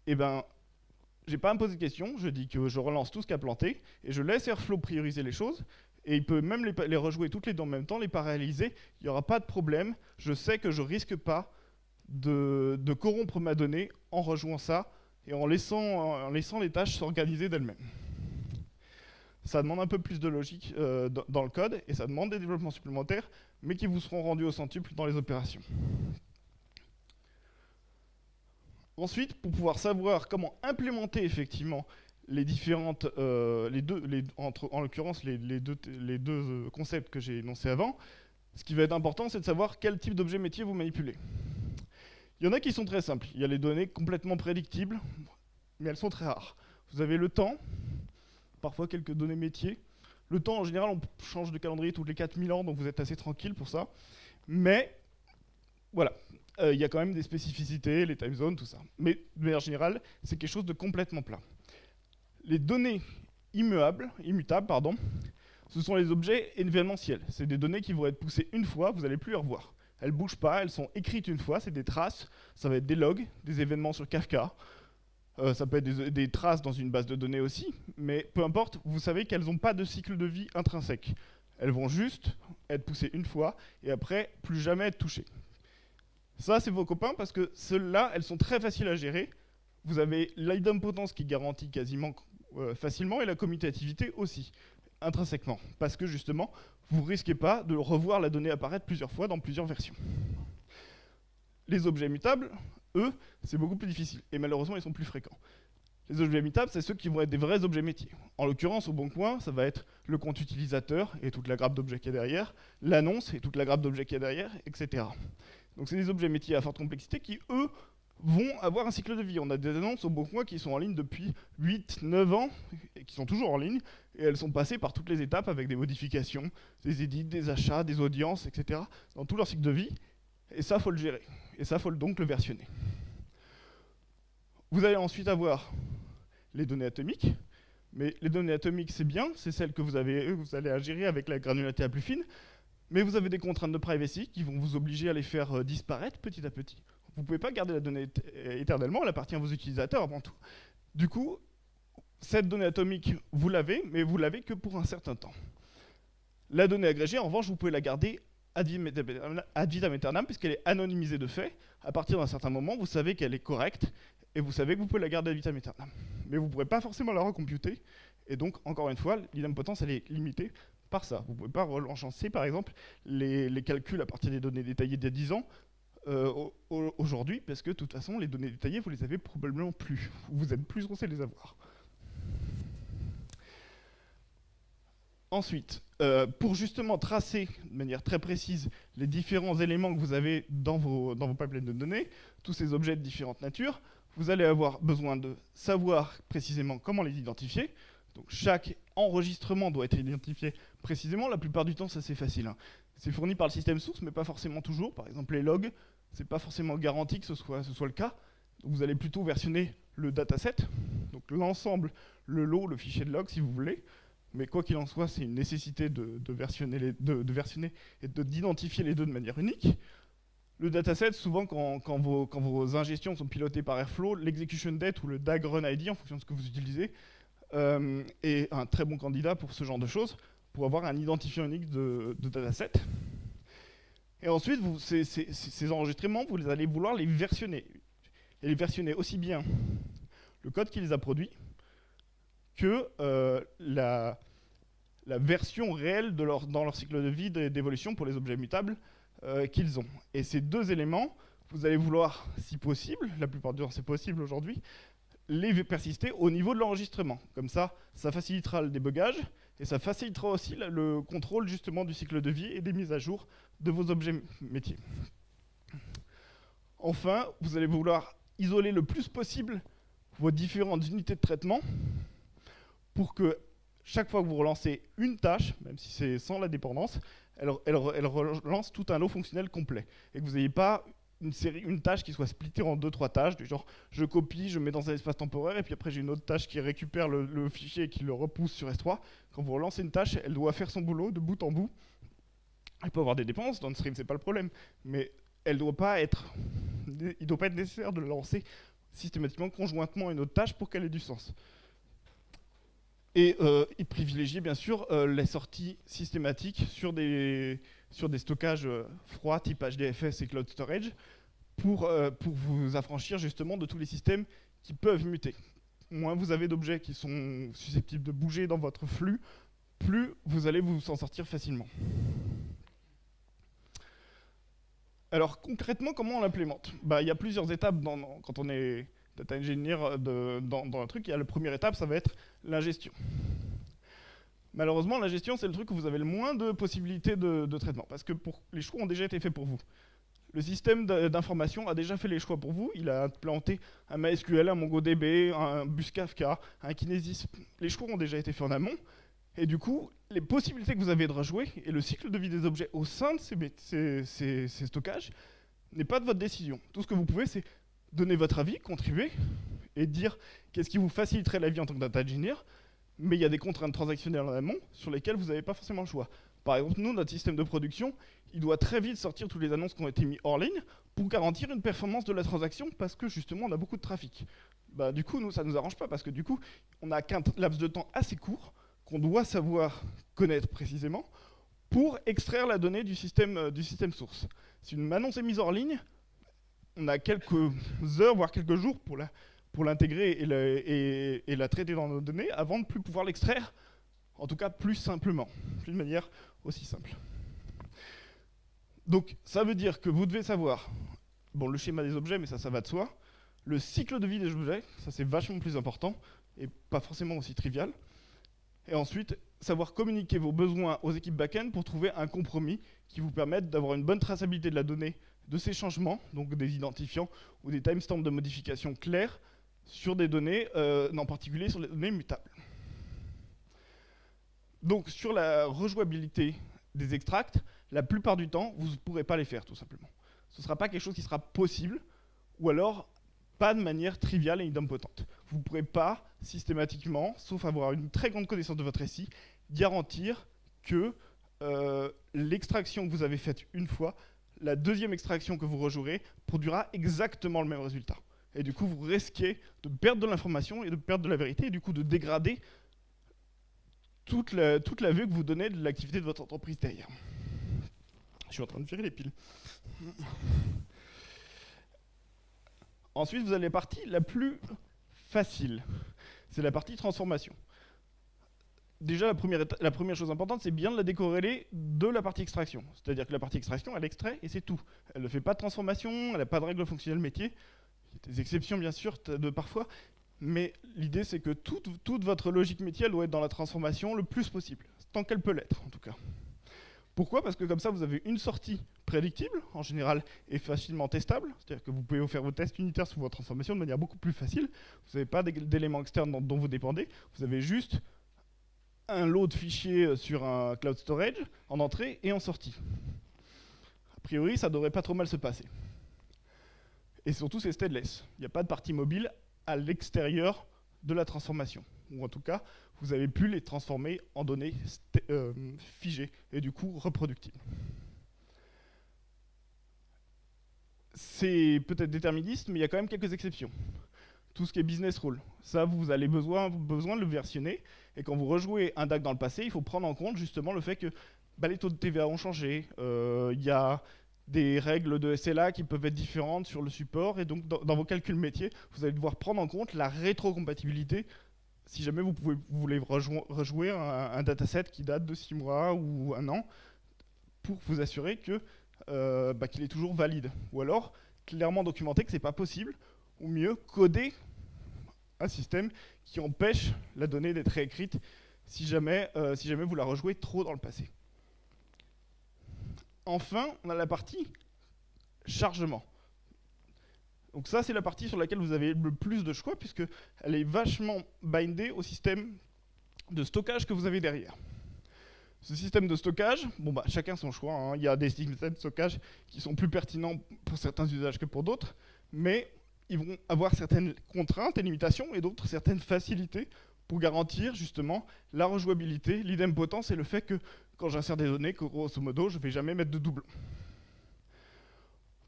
Eh ben, j'ai pas à me poser de questions, je dis que je relance tout ce qui a planté, et je laisse Airflow prioriser les choses, et il peut même les rejouer toutes les deux en même temps, les paralléliser, il n'y aura pas de problème, je sais que je risque pas de corrompre ma donnée en rejouant ça, et en laissant les tâches s'organiser d'elles-mêmes. Ça demande un peu plus de logique dans le code, et ça demande des développements supplémentaires, mais qui vous seront rendus au centuple dans les opérations. Ensuite, pour pouvoir savoir comment implémenter effectivement les différentes, en l'occurrence les deux concepts que j'ai énoncés avant, ce qui va être important, c'est de savoir quel type d'objet métier vous manipulez. Il y en a qui sont très simples. Il y a les données complètement prédictibles, mais elles sont très rares. Vous avez le temps, parfois quelques données métiers. Le temps, en général, on change de calendrier tous les 4000 ans, donc vous êtes assez tranquille pour ça. Mais voilà. Il y a quand même des spécificités, les time zones, tout ça. Mais de manière générale, c'est quelque chose de complètement plat. Les données immutables, ce sont les objets événementiels. C'est des données qui vont être poussées une fois, vous n'allez plus les revoir. Elles ne bougent pas, elles sont écrites une fois, c'est des traces, ça va être des logs, des événements sur Kafka, ça peut être des traces dans une base de données aussi, mais peu importe, vous savez qu'elles n'ont pas de cycle de vie intrinsèque. Elles vont juste être poussées une fois, et après, plus jamais être touchées. Ça, c'est vos copains, parce que celles-là, elles sont très faciles à gérer. Vous avez l'idempotence qui garantit quasiment facilement, et la commutativité aussi, intrinsèquement. Parce que justement, vous ne risquez pas de revoir la donnée apparaître plusieurs fois dans plusieurs versions. Les objets mutables, eux, c'est beaucoup plus difficile, et malheureusement, ils sont plus fréquents. Les objets mutables, c'est ceux qui vont être des vrais objets métiers. En l'occurrence, au Boncoin, ça va être le compte utilisateur et toute la grappe d'objets qu'il y a derrière, l'annonce et toute la grappe d'objets qu'il y a derrière, etc. Donc c'est des objets métiers à forte complexité qui, eux, vont avoir un cycle de vie. On a des annonces au Boncoin qui sont en ligne depuis 8-9 ans, et qui sont toujours en ligne, et elles sont passées par toutes les étapes avec des modifications, des édits, des achats, des audiences, etc., dans tout leur cycle de vie, et ça, il faut le gérer. Et ça, il faut donc le versionner. Vous allez ensuite avoir les données atomiques, mais les données atomiques, c'est bien, c'est celles que vous allez à gérer avec la granularité la plus fine, mais vous avez des contraintes de privacy qui vont vous obliger à les faire disparaître petit à petit. Vous ne pouvez pas garder la donnée éternellement, elle appartient à vos utilisateurs avant tout. Du coup, cette donnée atomique, vous l'avez, mais vous l'avez que pour un certain temps. La donnée agrégée, en revanche, vous pouvez la garder ad vitam aeternam, puisqu'elle est anonymisée de fait. À partir d'un certain moment, vous savez qu'elle est correcte, et vous savez que vous pouvez la garder ad vitam aeternam. Mais vous ne pourrez pas forcément la recomputer, et donc, encore une fois, l'idempotence, elle est limitée par ça. Vous ne pouvez pas relancer, par exemple, les calculs à partir des données détaillées d'il y a 10 ans aujourd'hui, parce que de toute façon, les données détaillées, vous les avez probablement plus. Vous êtes plus censé les avoir. Ensuite, pour justement tracer de manière très précise les différents éléments que vous avez dans vos pipelines de données, tous ces objets de différentes natures, vous allez avoir besoin de savoir précisément comment les identifier. Donc chaque enregistrement doit être identifié précisément. La plupart du temps, ça c'est facile, hein. C'est fourni par le système source, mais pas forcément toujours. Par exemple, les logs, c'est pas forcément garanti que ce soit le cas. Donc vous allez plutôt versionner le dataset, donc l'ensemble, le lot, le fichier de log si vous voulez. Mais quoi qu'il en soit, c'est une nécessité de versionner et d'identifier les deux de manière unique. Le dataset, souvent quand vos ingestions sont pilotées par Airflow, l'execution date ou le DAG run ID, en fonction de ce que vous utilisez, est un très bon candidat pour ce genre de choses, pour avoir un identifiant unique de dataset. Et ensuite, ces enregistrements, vous allez vouloir les versionner. Et les versionner aussi bien le code qui les a produits que la version réelle dans leur cycle de vie d'évolution pour les objets mutables qu'ils ont. Et ces deux éléments, vous allez vouloir, si possible, la plupart du temps c'est possible aujourd'hui, les persister au niveau de l'enregistrement. Comme ça facilitera le débugage et ça facilitera aussi le contrôle justement du cycle de vie et des mises à jour de vos objets métiers. Enfin, vous allez vouloir isoler le plus possible vos différentes unités de traitement pour que chaque fois que vous relancez une tâche, même si c'est sans la dépendance, elle relance tout un lot fonctionnel complet. Et que vous n'ayez pas une tâche qui soit splittée en 2-3 tâches, du genre je copie, je mets dans un espace temporaire, et puis après j'ai une autre tâche qui récupère le fichier et qui le repousse sur S3. Quand vous relancez une tâche, elle doit faire son boulot de bout en bout. Elle peut avoir des dépendances, dans le stream c'est pas le problème, mais il ne doit pas être nécessaire de la lancer systématiquement conjointement à une autre tâche pour qu'elle ait du sens. Et il privilégie bien sûr les sorties systématiques sur des stockages froids type HDFS et Cloud Storage pour vous affranchir justement de tous les systèmes qui peuvent muter. Moins vous avez d'objets qui sont susceptibles de bouger dans votre flux, plus vous allez vous en sortir facilement. Alors concrètement, comment on l'implémente ? Il y a plusieurs étapes quand on est data engineer dans un truc. Il y a la première étape, ça va être l'ingestion. Malheureusement, l'ingestion, c'est le truc où vous avez le moins de possibilités de traitement, parce que les choix ont déjà été faits pour vous. Le système d'information a déjà fait les choix pour vous. Il a implanté un MySQL, un MongoDB, un bus Kafka, un Kinesis. Les choix ont déjà été faits en amont. Et du coup, les possibilités que vous avez de rejouer et le cycle de vie des objets au sein de ces stockages n'est pas de votre décision. Tout ce que vous pouvez, c'est donner votre avis, contribuer et dire qu'est-ce qui vous faciliterait la vie en tant que data engineer. Mais il y a des contraintes transactionnelles en amont sur lesquelles vous n'avez pas forcément le choix. Par exemple, nous, notre système de production, il doit très vite sortir toutes les annonces qui ont été mises hors ligne pour garantir une performance de la transaction parce que justement, on a beaucoup de trafic. Du coup, nous, ça ne nous arrange pas parce que du coup, on n'a qu'un laps de temps assez court qu'on doit savoir connaître précisément pour extraire la donnée du système source. Si une annonce est mise hors ligne, on a quelques heures, voire quelques jours pour l'intégrer et la traiter dans nos données avant de plus pouvoir l'extraire, en tout cas plus simplement, d'une manière aussi simple. Donc ça veut dire que vous devez savoir le schéma des objets, mais ça va de soi, le cycle de vie des objets, ça c'est vachement plus important et pas forcément aussi trivial. Et ensuite, savoir communiquer vos besoins aux équipes back-end pour trouver un compromis qui vous permette d'avoir une bonne traçabilité de la donnée, de ces changements, donc des identifiants ou des timestamps de modification clairs sur des données, en particulier sur les données mutables. Donc sur la rejouabilité des extracts, la plupart du temps, vous ne pourrez pas les faire tout simplement. Ce ne sera pas quelque chose qui sera possible, ou alors pas de manière triviale et idempotente. Vous ne pourrez pas systématiquement, sauf avoir une très grande connaissance de votre SI, garantir que l'extraction que vous avez faite une fois, la deuxième extraction que vous rejouerez, produira exactement le même résultat. Et du coup, vous risquez de perdre de l'information et de perdre de la vérité, et du coup de dégrader toute la vue que vous donnez de l'activité de votre entreprise derrière. Je suis en train de virer les piles. Ensuite, vous avez la partie la plus facile. C'est la partie transformation. Déjà, la première chose importante, c'est bien de la décorréler de la partie extraction. C'est-à-dire que la partie extraction, elle extrait et c'est tout. Elle ne fait pas de transformation, elle n'a pas de règles fonctionnelles métier. Il y a des exceptions, bien sûr, parfois. Mais l'idée, c'est que toute votre logique métier, elle doit être dans la transformation le plus possible. Tant qu'elle peut l'être, en tout cas. Pourquoi ? Parce que comme ça, vous avez une sortie prédictible, en général, et facilement testable. C'est-à-dire que vous pouvez faire vos tests unitaires sur votre transformation de manière beaucoup plus facile. Vous n'avez pas d'éléments externes dont vous dépendez. Vous avez juste un lot de fichiers sur un cloud storage en entrée et en sortie. A priori, ça devrait pas trop mal se passer. Et surtout, c'est stateless. Il n'y a pas de partie mobile à l'extérieur de la transformation. Ou en tout cas, vous avez pu les transformer en données figées et du coup reproductibles. C'est peut-être déterministe, mais il y a quand même quelques exceptions. Tout ce qui est business rule, ça vous allez besoin de le versionner, et quand vous rejouez un DAC dans le passé, il faut prendre en compte justement le fait que les taux de TVA ont changé, il y a des règles de SLA qui peuvent être différentes sur le support, et donc dans vos calculs métiers, vous allez devoir prendre en compte la rétrocompatibilité si jamais vous voulez rejouer un dataset qui date de 6 mois ou 1 an, pour vous assurer que qu'il est toujours valide. Ou alors, clairement documenter que c'est pas possible, ou mieux, coder un système qui empêche la donnée d'être réécrite si jamais vous la rejouez trop dans le passé. Enfin, on a la partie chargement. Donc ça, c'est la partie sur laquelle vous avez le plus de choix, puisqu'elle est vachement bindée au système de stockage que vous avez derrière. Ce système de stockage, chacun son choix, hein. Il y a des systèmes de stockage qui sont plus pertinents pour certains usages que pour d'autres, mais ils vont avoir certaines contraintes et limitations, et d'autres certaines facilités pour garantir justement la rejouabilité, l'idempotence et le fait que quand j'insère des données, grosso modo, je ne vais jamais mettre de doublons.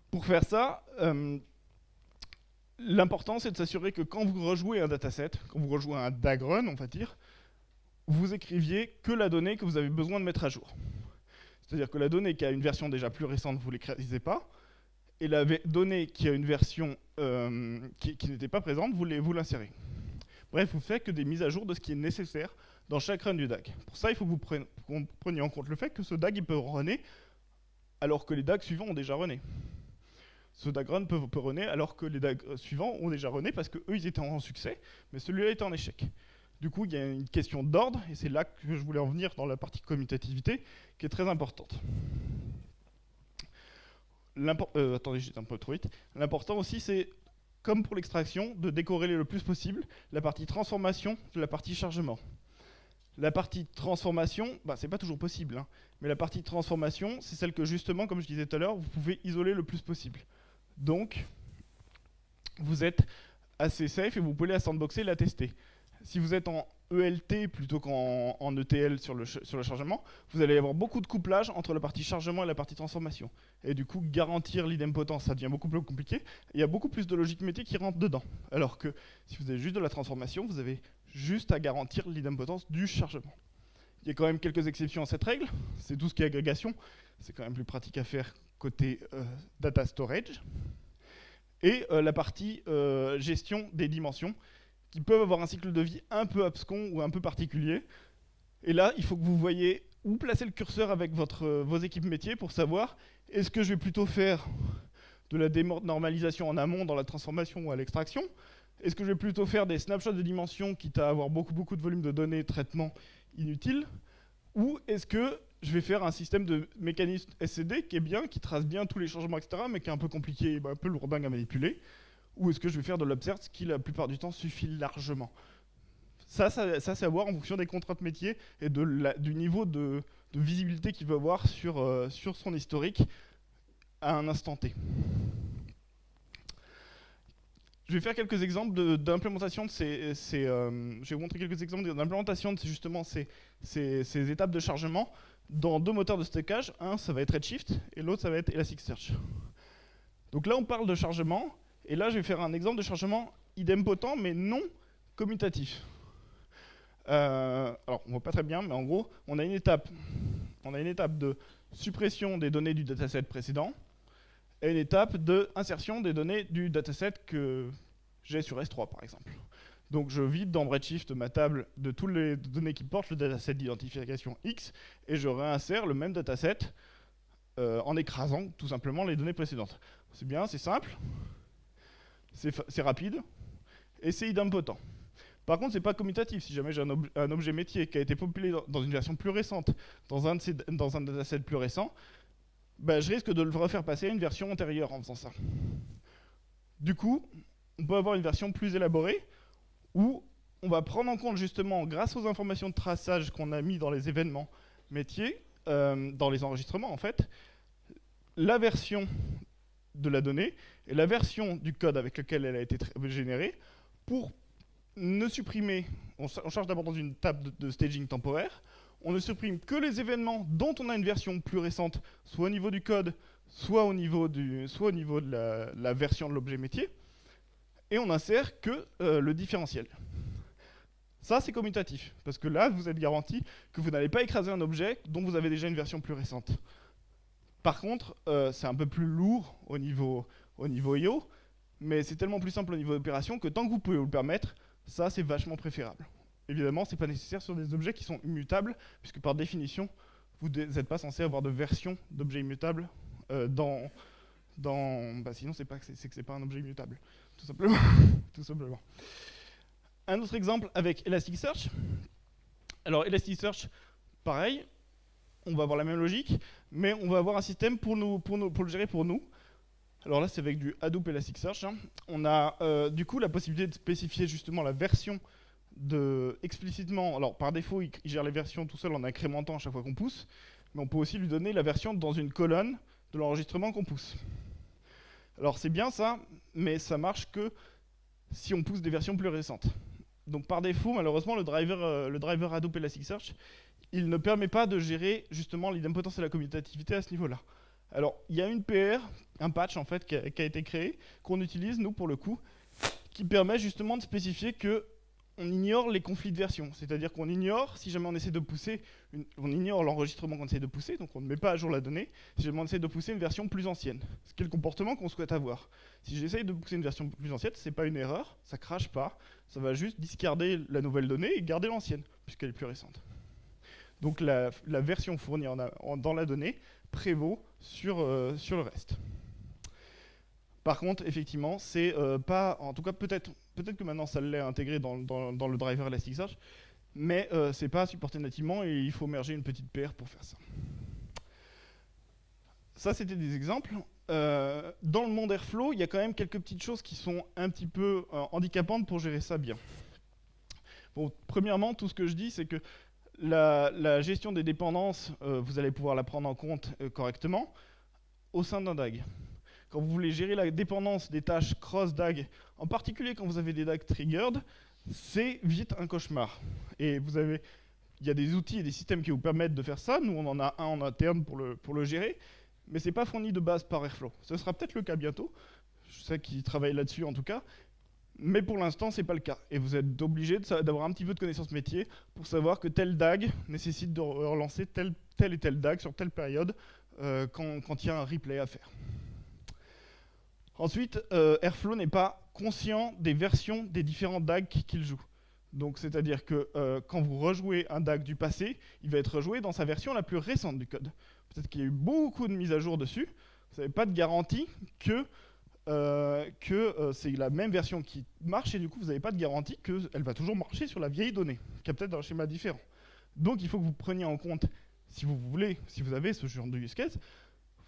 Pour faire ça, l'important c'est de s'assurer que quand vous rejouez un dataset, quand vous rejouez un DAG run, on va dire, vous écriviez que la donnée que vous avez besoin de mettre à jour. C'est-à-dire que la donnée qui a une version déjà plus récente, vous ne l'écrivez pas, et la donnée qui a une version qui n'était pas présente, vous l'insérez. Bref, vous faites que des mises à jour de ce qui est nécessaire dans chaque run du DAG. Pour ça, il faut que vous preniez en compte le fait que ce DAG il peut runner alors que les DAG suivants ont déjà runné. Ce DAG run peut runner alors que les DAG suivants ont déjà runné parce qu'eux, ils étaient en succès, mais celui-là était en échec. Du coup, il y a une question d'ordre, et c'est là que je voulais en venir dans la partie commutativité, qui est très importante. Attendez, j'étais un peu trop vite. L'important aussi, c'est, comme pour l'extraction, de décorréler le plus possible la partie transformation de la partie chargement. La partie transformation, c'est pas toujours possible, hein, mais la partie transformation, c'est celle que justement, comme je disais tout à l'heure, vous pouvez isoler le plus possible. Donc, vous êtes assez safe et vous pouvez la sandboxer et la tester. Si vous êtes en ELT plutôt qu'en ETL sur le chargement, vous allez avoir beaucoup de couplage entre la partie chargement et la partie transformation. Et du coup, garantir l'idempotence, ça devient beaucoup plus compliqué. Il y a beaucoup plus de logique métier qui rentre dedans. Alors que si vous avez juste de la transformation, vous avez juste à garantir l'idempotence du chargement. Il y a quand même quelques exceptions à cette règle. C'est tout ce qui est agrégation. C'est quand même plus pratique à faire côté data storage. Et la partie gestion des dimensions, qui peuvent avoir un cycle de vie un peu abscon ou un peu particulier. Et là, il faut que vous voyez où placer le curseur avec vos équipes métiers pour savoir est-ce que je vais plutôt faire de la dénormalisation en amont dans la transformation ou à l'extraction. Est-ce que je vais plutôt faire des snapshots de dimensions quitte à avoir beaucoup de volume de données, traitement inutile, ou est-ce que je vais faire un système de mécanisme SCD qui est bien, qui trace bien tous les changements, etc., mais qui est un peu compliqué et un peu lourdingue à manipuler. Ou est-ce que je vais faire de l'observe, ce qui la plupart du temps suffit largement. Ça c'est à voir en fonction des contraintes métiers et du niveau de visibilité qu'il va avoir sur son historique à un instant T. Je vais faire quelques exemples d'implémentation de je vais vous montrer quelques exemples d'implémentation de justement ces étapes de chargement dans deux moteurs de stockage. Un, ça va être Redshift et l'autre, ça va être Elasticsearch. Donc là, on parle de chargement. Et là, je vais faire un exemple de chargement idempotent, mais non commutatif. Alors, on ne voit pas très bien, mais en gros, on a une étape de suppression des données du dataset précédent et une étape d'insertion des données du dataset que j'ai sur S3, par exemple. Donc, je vide dans Redshift ma table de toutes les données qui portent le dataset d'identification X et je réinsère le même dataset en écrasant tout simplement les données précédentes. C'est bien, c'est simple. C'est rapide et c'est idempotent. Par contre, c'est pas commutatif. Si jamais j'ai un objet métier qui a été populé dans une version plus récente, dans un dataset plus récent, je risque de le refaire passer à une version antérieure en faisant ça. Du coup, on peut avoir une version plus élaborée où on va prendre en compte justement, grâce aux informations de traçage qu'on a mis dans les événements métiers, dans les enregistrements en fait, la version de la donnée et la version du code avec lequel elle a été générée pour ne supprimer, on charge d'abord dans une table de staging temporaire, on ne supprime que les événements dont on a une version plus récente, soit au niveau du code, soit au niveau de la version de l'objet métier, et on insère que le différentiel. Ça, c'est commutatif, parce que là, vous êtes garanti que vous n'allez pas écraser un objet dont vous avez déjà une version plus récente. Par contre, c'est un peu plus lourd au niveau IO, mais c'est tellement plus simple au niveau opération que tant que vous pouvez vous le permettre, ça, c'est vachement préférable. Évidemment, ce n'est pas nécessaire sur des objets qui sont immutables, puisque par définition, vous n'êtes pas censé avoir de version d'objet immutable sinon, c'est que c'est pas un objet immutable, tout simplement. Tout simplement. Un autre exemple avec Elasticsearch. Alors, Elasticsearch, pareil, on va avoir la même logique, mais on va avoir un système pour le gérer pour nous. Alors là, c'est avec du Hadoop Elasticsearch. On a du coup la possibilité de spécifier justement la version explicitement. Alors par défaut, il gère les versions tout seul en incrémentant à chaque fois qu'on pousse, mais on peut aussi lui donner la version dans une colonne de l'enregistrement qu'on pousse. Alors c'est bien ça, mais ça marche que si on pousse des versions plus récentes. Donc par défaut, malheureusement, le driver Hadoop Elasticsearch, il ne permet pas de gérer justement l'idempotence et la commutativité à ce niveau-là. Alors il y a une PR, un patch en fait qui a été créé, qu'on utilise nous pour le coup, qui permet justement de spécifier que on ignore les conflits de version, c'est-à-dire qu'on ignore, si jamais on essaie de pousser, on ignore l'enregistrement qu'on essaie de pousser, donc on ne met pas à jour la donnée, si jamais on essaie de pousser une version plus ancienne, ce qui est le comportement qu'on souhaite avoir. Si j'essaye de pousser une version plus ancienne, c'est pas une erreur, ça crache pas, ça va juste discarder la nouvelle donnée et garder l'ancienne, puisqu'elle est plus récente. Donc la version fournie dans la donnée prévaut sur le reste. Par contre, effectivement, c'est pas, en tout cas peut-être que maintenant ça l'est intégré dans le driver Elasticsearch, mais c'est pas supporté nativement et il faut merger une petite PR pour faire ça. Ça, c'était des exemples. Dans le monde Airflow, il y a quand même quelques petites choses qui sont un petit peu handicapantes pour gérer ça bien. Bon, premièrement, tout ce que je dis, c'est que la gestion des dépendances, vous allez pouvoir la prendre en compte correctement au sein d'un DAG. Quand vous voulez gérer la dépendance des tâches cross-DAG, en particulier quand vous avez des DAG triggered, c'est vite un cauchemar. Et il y a des outils et des systèmes qui vous permettent de faire ça. Nous, on en a un en interne pour le gérer, mais ce n'est pas fourni de base par Airflow. Ce sera peut-être le cas bientôt. Je sais qu'ils travaillent là-dessus en tout cas. Mais pour l'instant, ce n'est pas le cas. Et vous êtes obligé d'avoir un petit peu de connaissance métier pour savoir que tel DAG nécessite de relancer tel et tel DAG sur telle période quand il y a un replay à faire. Ensuite, Airflow n'est pas conscient des versions des différents DAG qu'il joue. Donc, c'est-à-dire que quand vous rejouez un DAG du passé, il va être rejoué dans sa version la plus récente du code. Peut-être qu'il y a eu beaucoup de mises à jour dessus. Vous n'avez pas de garantie que c'est la même version qui marche et du coup, vous n'avez pas de garantie qu'elle va toujours marcher sur la vieille donnée, qui a peut-être un schéma différent. Donc, il faut que vous preniez en compte, si vous avez ce genre de use case,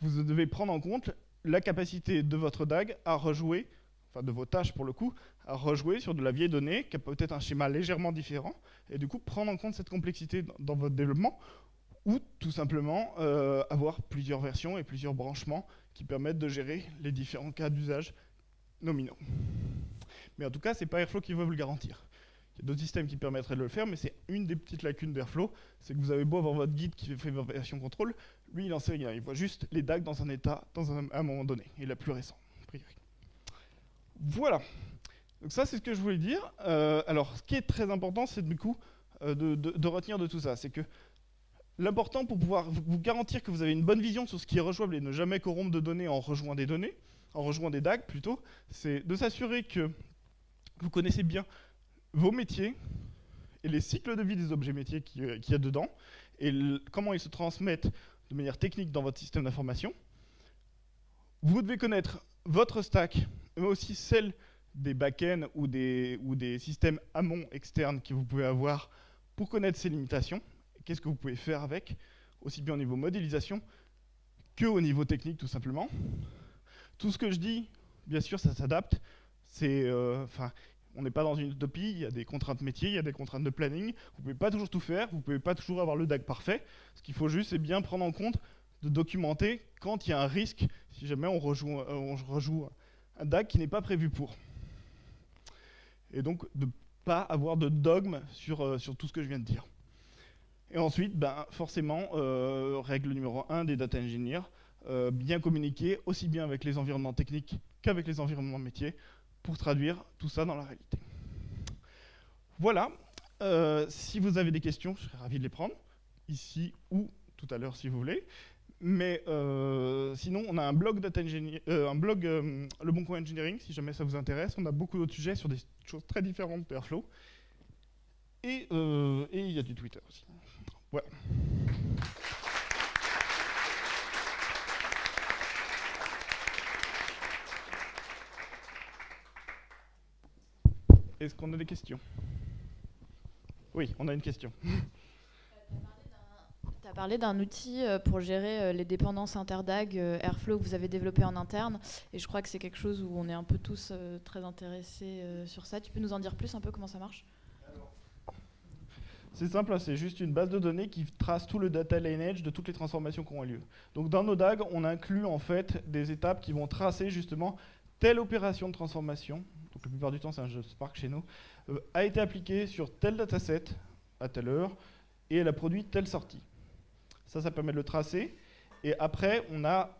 vous devez prendre en compte la capacité de votre DAG à rejouer, enfin de vos tâches pour le coup, à rejouer sur de la vieille donnée qui a peut-être un schéma légèrement différent, et du coup prendre en compte cette complexité dans votre développement, ou tout simplement avoir plusieurs versions et plusieurs branchements qui permettent de gérer les différents cas d'usage nominaux. Mais en tout cas, c'est pas Airflow qui va vous le garantir. Il y a d'autres systèmes qui permettraient de le faire, mais c'est une des petites lacunes d'Airflow, c'est que vous avez beau avoir votre guide qui fait votre version contrôle, lui il n'en sait rien, il voit juste les DAG dans un état à un moment donné, et la plus récent, a priori. Voilà, donc ça c'est ce que je voulais dire. Alors ce qui est très important, c'est du coup de retenir de tout ça, c'est que l'important pour pouvoir vous garantir que vous avez une bonne vision sur ce qui est rejouable et ne jamais corrompre de données en rejouant des données, en rejouant des DAG plutôt, c'est de s'assurer que vous connaissez bien vos métiers et les cycles de vie des objets métiers qu'il y a dedans et comment ils se transmettent de manière technique dans votre système d'information. Vous devez connaître votre stack, mais aussi celle des back-ends ou des systèmes amont externes que vous pouvez avoir pour connaître ces limitations. Qu'est-ce que vous pouvez faire avec, aussi bien au niveau modélisation qu'au niveau technique tout simplement. Tout ce que je dis, bien sûr, ça s'adapte. On n'est pas dans une utopie, il y a des contraintes métiers, il y a des contraintes de planning. Vous ne pouvez pas toujours tout faire, vous ne pouvez pas toujours avoir le DAG parfait. Ce qu'il faut juste, c'est bien prendre en compte de documenter quand il y a un risque, si jamais on rejoue un DAG qui n'est pas prévu pour. Et donc, de ne pas avoir de dogme sur tout ce que je viens de dire. Et ensuite, forcément, règle numéro 1 des data engineers, bien communiquer aussi bien avec les environnements techniques qu'avec les environnements métiers pour traduire tout ça dans la réalité. Voilà. Si vous avez des questions, je serais ravi de les prendre, ici ou tout à l'heure si vous voulez. Mais sinon, on a un blog data engineer, Le Bon Coin Engineering, si jamais ça vous intéresse. On a beaucoup d'autres sujets sur des choses très différentes de Airflow. Et il y a du Twitter aussi. Voilà. Est-ce qu'on a des questions? Oui, on a une question. Tu as parlé d'un outil pour gérer les dépendances inter-DAG Airflow que vous avez développé en interne. Et je crois que c'est quelque chose où on est un peu tous très intéressés sur ça. Tu peux nous en dire plus un peu comment ça marche? C'est simple, c'est juste une base de données qui trace tout le data lineage de toutes les transformations qui ont lieu. Donc dans nos DAG, on inclut en fait des étapes qui vont tracer justement telle opération de transformation, donc la plupart du temps c'est un jeu Spark chez nous, a été appliquée sur tel dataset à telle heure et elle a produit telle sortie. Ça permet de le tracer. Et après, on a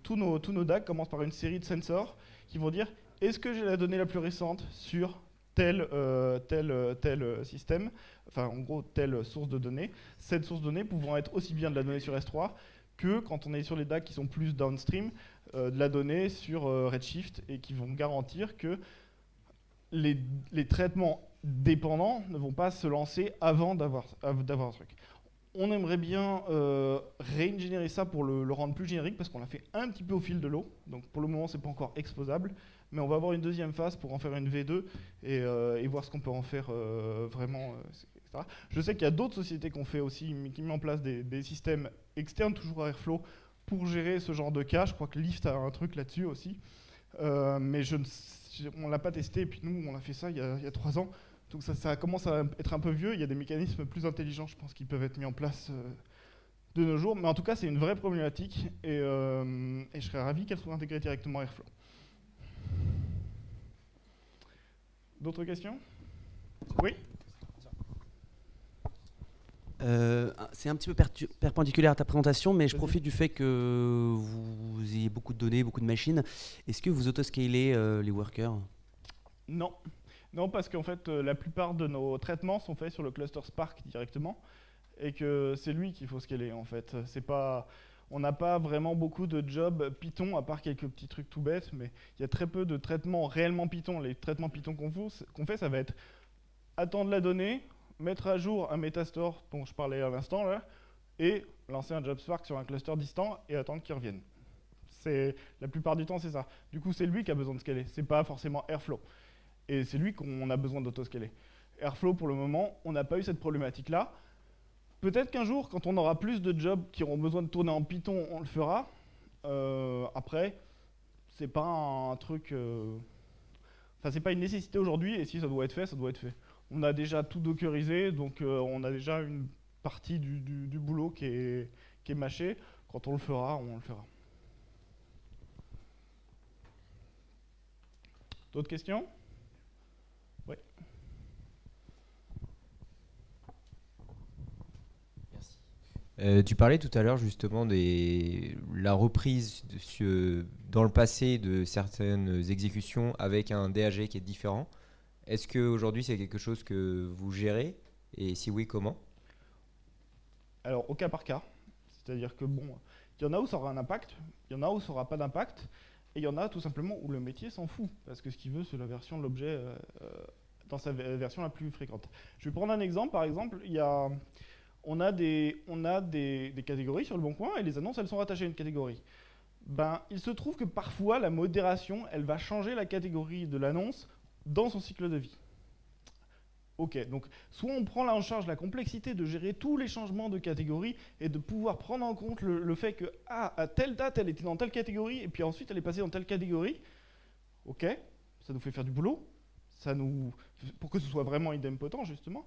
tous nos DAG commencent par une série de sensors qui vont dire est-ce que j'ai la donnée la plus récente sur tel système, enfin en gros telle source de données, cette source de données pouvant être aussi bien de la donnée sur S3 que quand on est sur les DAG qui sont plus downstream, de la donnée sur Redshift et qui vont garantir que les traitements dépendants ne vont pas se lancer avant d'avoir un truc. On aimerait bien réingénierer ça pour le rendre plus générique parce qu'on l'a fait un petit peu au fil de l'eau. Donc pour le moment, c'est pas encore exposable. Mais on va avoir une deuxième phase pour en faire une V2 et voir ce qu'on peut en faire vraiment, etc. Je sais qu'il y a d'autres sociétés qui ont fait aussi, qui mettent en place des systèmes externes, toujours à Airflow, pour gérer ce genre de cas. Je crois que Lyft a un truc là-dessus aussi. Mais on ne l'a pas testé. Et puis nous, on a fait ça il y a 3 ans. Donc ça commence à être un peu vieux. Il y a des mécanismes plus intelligents, je pense, qui peuvent être mis en place de nos jours. Mais en tout cas, c'est une vraie problématique. Et je serais ravi qu'elle soit intégrée directement à Airflow. D'autres questions? Oui. C'est un petit peu perpendiculaire à ta présentation, mais je profite du fait que vous ayez beaucoup de données, beaucoup de machines. Est-ce que vous autoscalez les workers? Non. Non, parce qu'en fait, la plupart de nos traitements sont faits sur le cluster Spark directement, et que c'est lui qu'il faut scaler, en fait. On n'a pas vraiment beaucoup de jobs Python, à part quelques petits trucs tout bêtes, mais il y a très peu de traitements réellement Python. Les traitements Python qu'on fait, ça va être attendre la donnée, mettre à jour un metastore dont je parlais à l'instant, là, et lancer un job Spark sur un cluster distant et attendre qu'il revienne. La plupart du temps, c'est ça. Du coup, c'est lui qui a besoin de scaler, c'est pas forcément Airflow. Et c'est lui qu'on a besoin d'autoscaler. Airflow, pour le moment, on n'a pas eu cette problématique-là. Peut-être qu'un jour, quand on aura plus de jobs qui auront besoin de tourner en Python, on le fera. Après, c'est pas un truc... Enfin, c'est pas une nécessité aujourd'hui, et si ça doit être fait, ça doit être fait. On a déjà tout dockerisé, donc on a déjà une partie du boulot qui est mâché. Quand on le fera, on le fera. D'autres questions? Oui. Tu parlais tout à l'heure justement de la reprise dans le passé de certaines exécutions avec un DAG qui est différent. Est-ce qu'aujourd'hui c'est quelque chose que vous gérez? Et si oui, comment? Alors au cas par cas. C'est-à-dire que bon, il y en a où ça aura un impact, il y en a où ça n'aura pas d'impact, et il y en a tout simplement où le métier s'en fout, parce que ce qu'il veut c'est la version de l'objet dans sa version la plus fréquente. Je vais prendre un exemple, par exemple, on a des catégories sur le Bon Coin et les annonces elles sont rattachées à une catégorie. Il se trouve que parfois la modération elle va changer la catégorie de l'annonce dans son cycle de vie. Ok, donc soit on prend là en charge la complexité de gérer tous les changements de catégorie et de pouvoir prendre en compte le fait que à telle date elle était dans telle catégorie et puis ensuite elle est passée dans telle catégorie. Ok, ça nous fait faire du boulot. pour que ce soit vraiment idempotent, justement.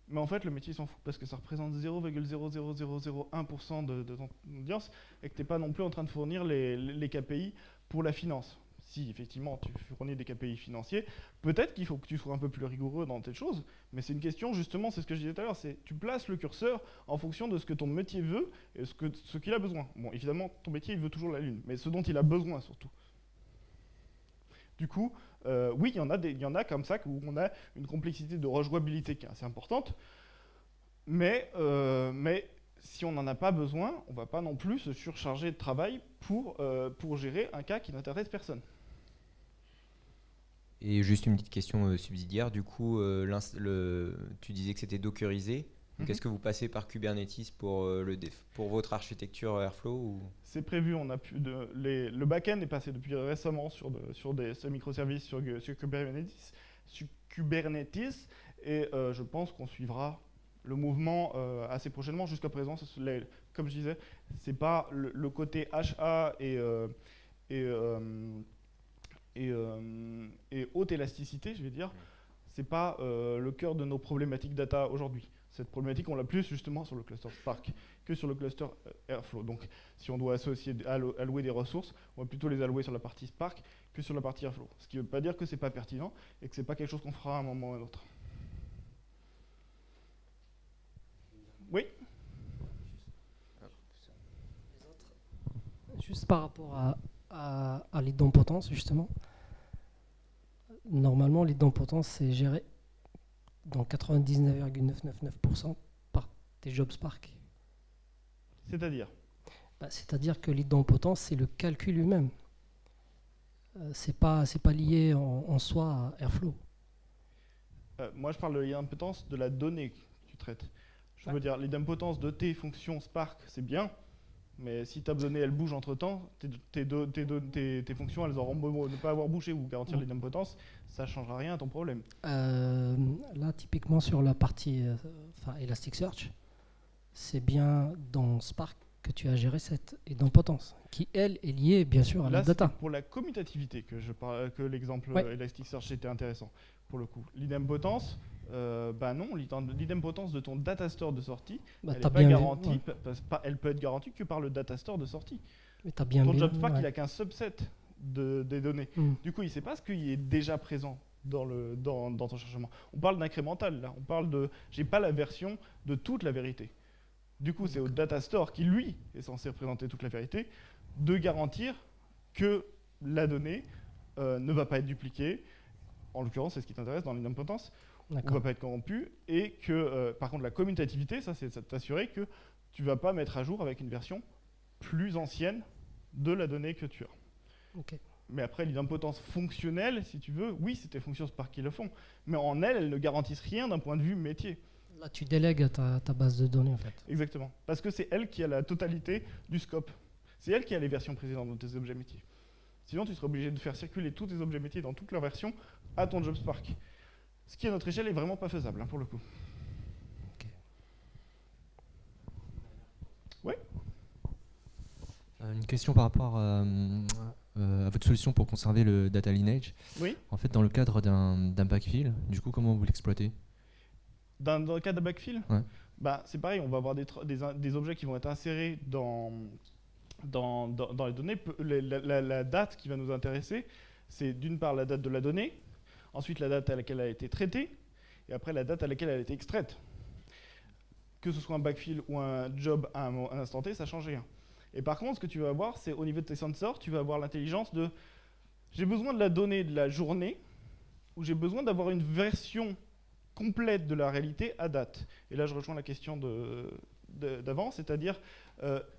Mais en fait, le métier s'en fout parce que ça représente 0,00001% de ton audience et que tu n'es pas non plus en train de fournir les KPI pour la finance. Si effectivement tu fournis des KPI financiers, peut-être qu'il faut que tu sois un peu plus rigoureux dans telle chose, mais c'est une question, justement, c'est ce que je disais tout à l'heure, c'est tu places le curseur en fonction de ce que ton métier veut et ce qu'il a besoin. Bon, évidemment, ton métier, il veut toujours la lune, mais ce dont il a besoin surtout. Du coup, oui, il y en a comme ça où on a une complexité de rejouabilité qui est assez importante, mais si on n'en a pas besoin, on ne va pas non plus se surcharger de travail pour gérer un cas qui n'intéresse personne. Et juste une petite question subsidiaire, du coup, tu disais que c'était dockerisé. Donc est-ce que vous passez par Kubernetes pour votre architecture Airflow ou... C'est prévu, on a le back-end est passé depuis récemment sur des microservices sur Kubernetes, et je pense qu'on suivra le mouvement assez prochainement. Jusqu'à présent, comme je disais, c'est pas le côté HA et haute élasticité, je vais dire, c'est pas le cœur de nos problématiques data aujourd'hui. Cette problématique, on l'a plus justement sur le cluster Spark que sur le cluster Airflow. Donc, si on doit allouer des ressources, on va plutôt les allouer sur la partie Spark que sur la partie Airflow. Ce qui ne veut pas dire que c'est pas pertinent et que c'est pas quelque chose qu'on fera à un moment ou à un autre. Oui. Juste par rapport à l'idempotence, justement. Normalement, l'idempotence, c'est géré dans 99,999% par tes jobs Spark. C'est-à-dire c'est-à-dire que l'idempotence, c'est le calcul lui-même. C'est pas lié en soi à Airflow. Moi, je parle de l'idempotence de la donnée que tu traites. Je veux dire, l'idempotence de tes fonctions Spark, c'est bien, mais si ta donnée, elle bouge entre-temps, tes fonctions, elles auront beau ne pas avoir bougé ou garantir l'idempotence, ça ne changera rien à ton problème. Là, typiquement, sur la partie Elasticsearch, c'est bien dans Spark que tu as géré cette idempotence, qui, elle, est liée, bien sûr, à la data. Pour la commutativité que l'exemple Elasticsearch était intéressant, pour le coup. L'idempotence, non, l'idempotence de ton data store de sortie, elle n'est pas garantie, elle peut être garantie que par le data store de sortie. Ton job Spark, il n'a qu'un subset des données. Du coup, il ne sait pas ce qui est déjà présent dans ton chargement. On parle d'incrémental, là. On parle de... J'ai pas la version de toute la vérité. Du coup, c'est au data store qui, lui, est censé représenter toute la vérité, de garantir que la donnée ne va pas être dupliquée. En l'occurrence, c'est ce qui t'intéresse dans l'idempotence. On ne va pas être corrompu. Et que, par contre, la commutativité, ça, c'est de t'assurer que tu ne vas pas mettre à jour avec une version plus ancienne de la donnée que tu as. Okay. Mais après, l'idempotence fonctionnelle, si tu veux, oui, c'est tes fonctions Spark qui le font. Mais en elles ne garantissent rien d'un point de vue métier. Là, tu délègues ta base de données, en fait. Exactement. Parce que c'est elle qui a la totalité du scope. C'est elle qui a les versions précédentes de tes objets métiers. Sinon, tu serais obligé de faire circuler tous tes objets métiers dans toutes leurs versions à ton job Spark. Ce qui, à notre échelle, est vraiment pas faisable, pour le coup. Okay. Oui. Une question par rapport à votre solution pour conserver le data lineage. Oui. En fait, dans le cadre d'un backfill, du coup, comment vous l'exploitez ? Dans le cas de backfill, c'est pareil, on va avoir des objets qui vont être insérés dans les données. La date qui va nous intéresser, c'est d'une part la date de la donnée, ensuite la date à laquelle elle a été traitée, et après la date à laquelle elle a été extraite. Que ce soit un backfill ou un job à un instant T, ça ne change rien. Et par contre, ce que tu vas avoir, c'est au niveau de tes sensors, tu vas avoir l'intelligence de j'ai besoin de la donnée de la journée, ou j'ai besoin d'avoir une version complète de la réalité à date. Et là, je rejoins la question d'avant, c'est-à-dire,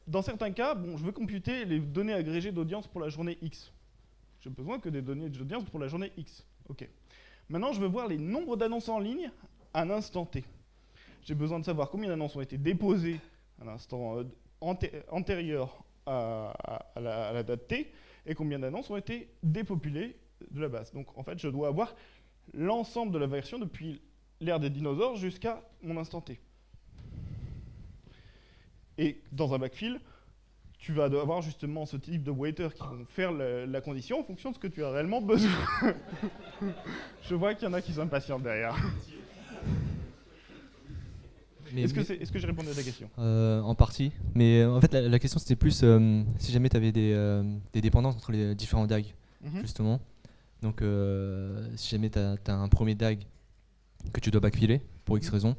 dans certains cas, je veux computer les données agrégées d'audience pour la journée X. J'ai besoin que des données d'audience pour la journée X. OK. Maintenant, je veux voir les nombres d'annonces en ligne à un instant T. J'ai besoin de savoir combien d'annonces ont été déposées à un instant antérieur à la date T et combien d'annonces ont été dépopulées de la base. Donc, en fait, je dois avoir l'ensemble de la version depuis l'ère des dinosaures jusqu'à mon instant T. Et dans un backfill, tu vas avoir justement ce type de waiters qui vont faire la condition en fonction de ce que tu as réellement besoin. Je vois qu'il y en a qui s'impatientent derrière. Est-ce que j'ai répondu à ta question ? En partie, mais en fait la question c'était plus si jamais tu avais des dépendances entre les différents DAG, justement. Donc si jamais tu as un premier DAG que tu dois backfiler pour X raison,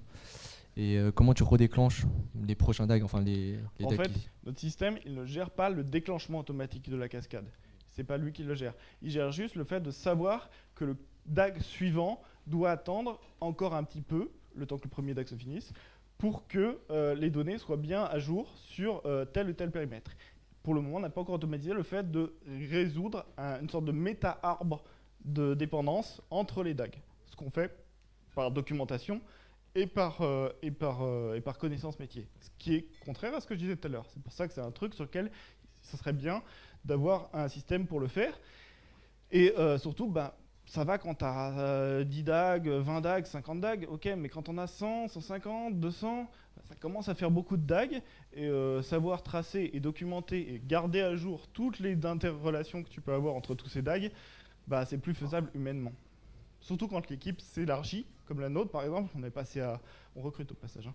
et comment tu redéclenches les prochains DAG, enfin les en DAG fait, notre système, il ne gère pas le déclenchement automatique de la cascade. C'est pas lui qui le gère. Il gère juste le fait de savoir que le DAG suivant doit attendre encore un petit peu, le temps que le premier DAG se finisse, pour que les données soient bien à jour sur tel ou tel périmètre. Pour le moment, on n'a pas encore automatisé le fait de résoudre une sorte de méta-arbre de dépendance entre les DAG. Ce qu'on fait par documentation et par connaissance métier. Ce qui est contraire à ce que je disais tout à l'heure. C'est pour ça que c'est un truc sur lequel ce serait bien d'avoir un système pour le faire. Et surtout, ça va quand tu as 10 DAG, 20 DAG, 50 DAG, ok, mais quand on a 100, 150, 200, ça commence à faire beaucoup de DAG, et savoir tracer et documenter et garder à jour toutes les interrelations que tu peux avoir entre tous ces DAG, c'est plus faisable humainement. Surtout quand l'équipe s'élargit, comme la nôtre par exemple, on recrute au passage,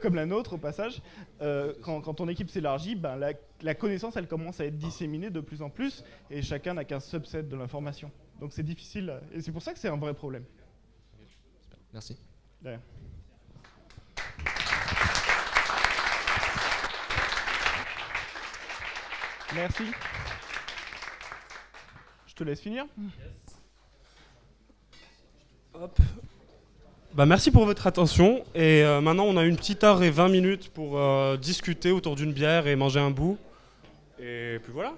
comme la nôtre au passage, quand ton équipe s'élargit, la connaissance elle commence à être disséminée de plus en plus et chacun n'a qu'un subset de l'information. Donc c'est difficile et c'est pour ça que c'est un vrai problème. Merci. Ouais. Merci. Je te laisse finir. Hop. Merci pour votre attention. Et maintenant, on a une petite heure et 20 minutes pour discuter autour d'une bière et manger un bout. Et puis voilà.